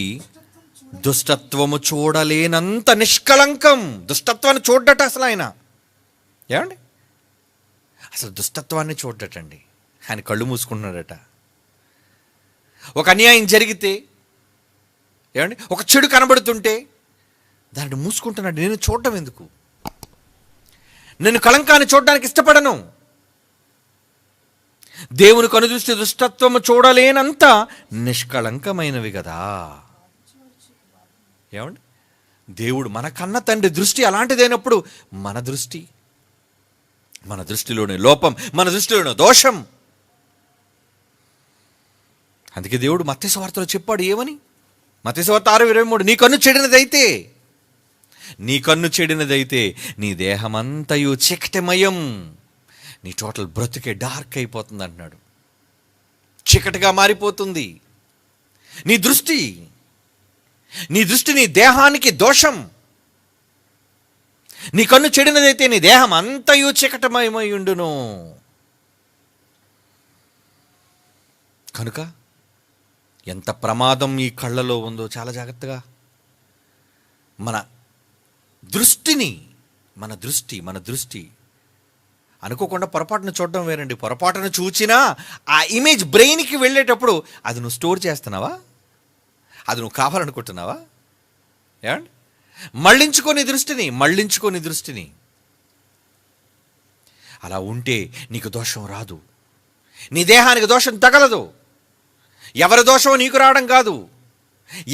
దుష్టత్వము చూడలేనంత నిష్కళంకం. దుష్టత్వాన్ని చూడట అసలు ఆయన. ఏమండి? అసలు దుష్టత్వాన్ని చూడటండి. ఆయన కళ్ళు మూసుకుంటున్నాడట. ఒక అన్యాయం జరిగితే, ఏమండి, ఒక చెడు కనబడుతుంటే దాన్ని మూసుకుంటున్నాడు. నేను చూడటం ఎందుకు? నేను కళంకాన్ని చూడడానికి ఇష్టపడను. దేవుని కనుదృష్టి దుష్టత్వము చూడలేనంత నిష్కళంకమైనవి కదా. ఏమండి? దేవుడు మన కన్న తండ్రి దృష్టి అలాంటిదైనప్పుడు మన దృష్టిలోని లోపం, మన దృష్టిలోని దోషం. అందుకే దేవుడు మత్తయి సువార్తలో చెప్పాడు ఏమని? మత్తయి సువార్త 6:23 నీ కన్ను చెడినదైతే నీ దేహమంతయు చీకటిమయం, నీ టోటల్ బ్రతుకే డార్క్ అయిపోతుంది అంటున్నాడు. చీకటిగా మారిపోతుంది నీ దృష్టి నీ దేహానికి దోషం. నీ కన్ను చెడినదైతే నీ దేహం అంతయు చీకటమయమయుండును. కనుక ఎంత ప్రమాదం ఈ కళ్ళలో ఉందో చాలా జాగ్రత్తగా మన దృష్టి అనుకోకుండా పొరపాటును చూడడం వేరండి. పొరపాటును చూచినా ఆ ఇమేజ్ బ్రెయిన్కి వెళ్ళేటప్పుడు అది నువ్వు స్టోర్ చేస్తున్నావా? అది నువ్వు కావాలనుకుంటున్నావా? ఏమండి? మళ్ళించుకొని దృష్టిని. అలా ఉంటే నీకు దోషం రాదు, నీ దేహానికి దోషం తగలదు. ఎవరి దోషం నీకు రావడం కాదు,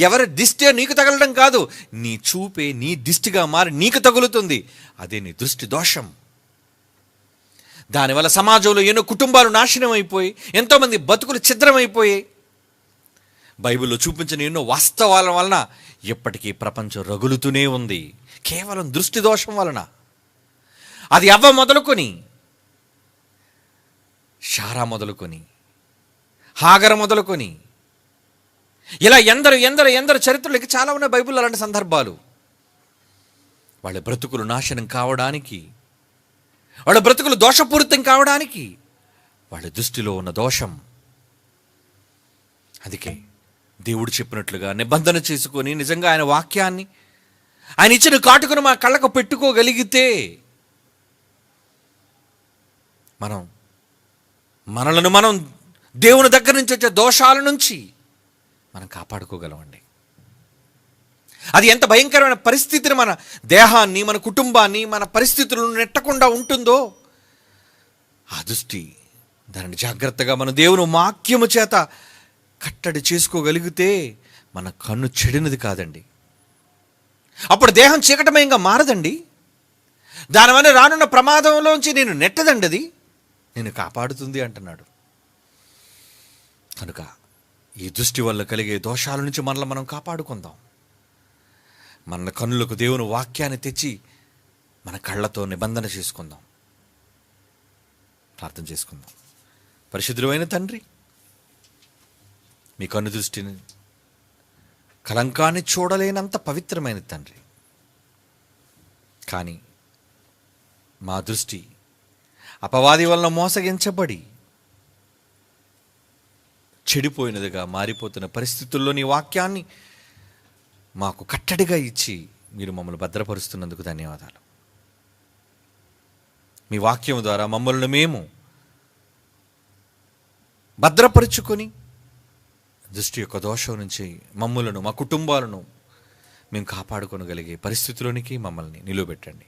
ఎవరి దిష్టి నీకు తగలడం కాదు, నీ చూపే నీ దిష్టిగా మారి నీకు తగులుతుంది. అదే నీ దృష్టి దోషం. దానివల్ల సమాజంలో ఎన్నో కుటుంబాలు నాశనం అయిపోయి, ఎంతోమంది బతుకులు ఛిద్రమైపోయాయి. బైబిల్లో చూపించిన ఎన్నో వాస్తవాల వలన ఇప్పటికీ ప్రపంచం రగులుతూనే ఉంది, కేవలం దృష్టి దోషం వలన. అది అవ్వ మొదలుకొని, షారా మొదలుకొని, హాగర మొదలుకొని, ఇలా ఎందరు చరిత్రలకి చాలా ఉన్నాయి బైబిల్లో అలాంటి సందర్భాలు. వాళ్ళ బ్రతుకులు నాశనం కావడానికి, వాళ్ళ బ్రతుకులు దోషపూరితం కావడానికి వాళ్ళ దృష్టిలో ఉన్న దోషం. అందుకే దేవుడు చెప్పినట్లుగా నిబంధన చేసుకొని నిజంగా ఆయన వాక్యాన్ని, ఆయన ఇచ్చిన కాటుకను మా కళ్ళకు పెట్టుకోగలిగితే మనలను మనం దేవుని దగ్గర నుంచి వచ్చే దోషాల నుంచి మనం కాపాడుకోగలమండి. అది ఎంత భయంకరమైన పరిస్థితిని, మన దేహాన్ని, మన కుటుంబాన్ని, మన పరిస్థితులను నెట్టకుండా ఉంటుందో ఆ దృష్టి దానిని జాగ్రత్తగా మన దేవుని వాక్యము చేత కట్టడి చేసుకోగలిగితే మన కన్ను చెడినది కాదండి. అప్పుడు దేహం చీకటమయంగా మారదండి. దానివల్ల రానున్న ప్రమాదంలోంచి నేను నెట్టదండి, అది నేను కాపాడుతుంది అంటున్నాడు. కనుక ఈ దృష్టి వల్ల కలిగే దోషాల నుంచి మనల్ని మనం కాపాడుకుందాం. మన కన్నులకు దేవుని వాక్యాన్ని తెచ్చి మన కళ్ళతో నిబంధన చేసుకుందాం. ప్రార్థన చేసుకుందాం. పరిశుద్ధుడైన తండ్రి, మీ కన్ను దృష్టిని కలంకాన్ని చూడలేనంత పవిత్రమైన తండ్రి, కానీ మా దృష్టి అపవాది వలన మోసగించబడి చెడిపోయినదిగా మారిపోతున్న పరిస్థితుల్లో నీ వాక్యాన్ని మాకు కట్టడిగా ఇచ్చి మీరు మమ్మల్ని భద్రపరుస్తున్నందుకు ధన్యవాదాలు. మీ వాక్యం ద్వారా మమ్మల్ని మేము భద్రపరుచుకొని దృష్టి యొక్క దోషం నుంచి మమ్మలను, మా కుటుంబాలను మేము కాపాడుకోగలిగే పరిస్థితిలోనికి మమ్మల్ని నిలువబెట్టండి.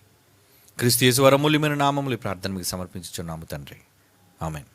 క్రీస్తు యేసు అమూల్యమైన నామములో ఈ ప్రార్థన మీకు సమర్పించుచున్నాము తండ్రి. ఆమేన్.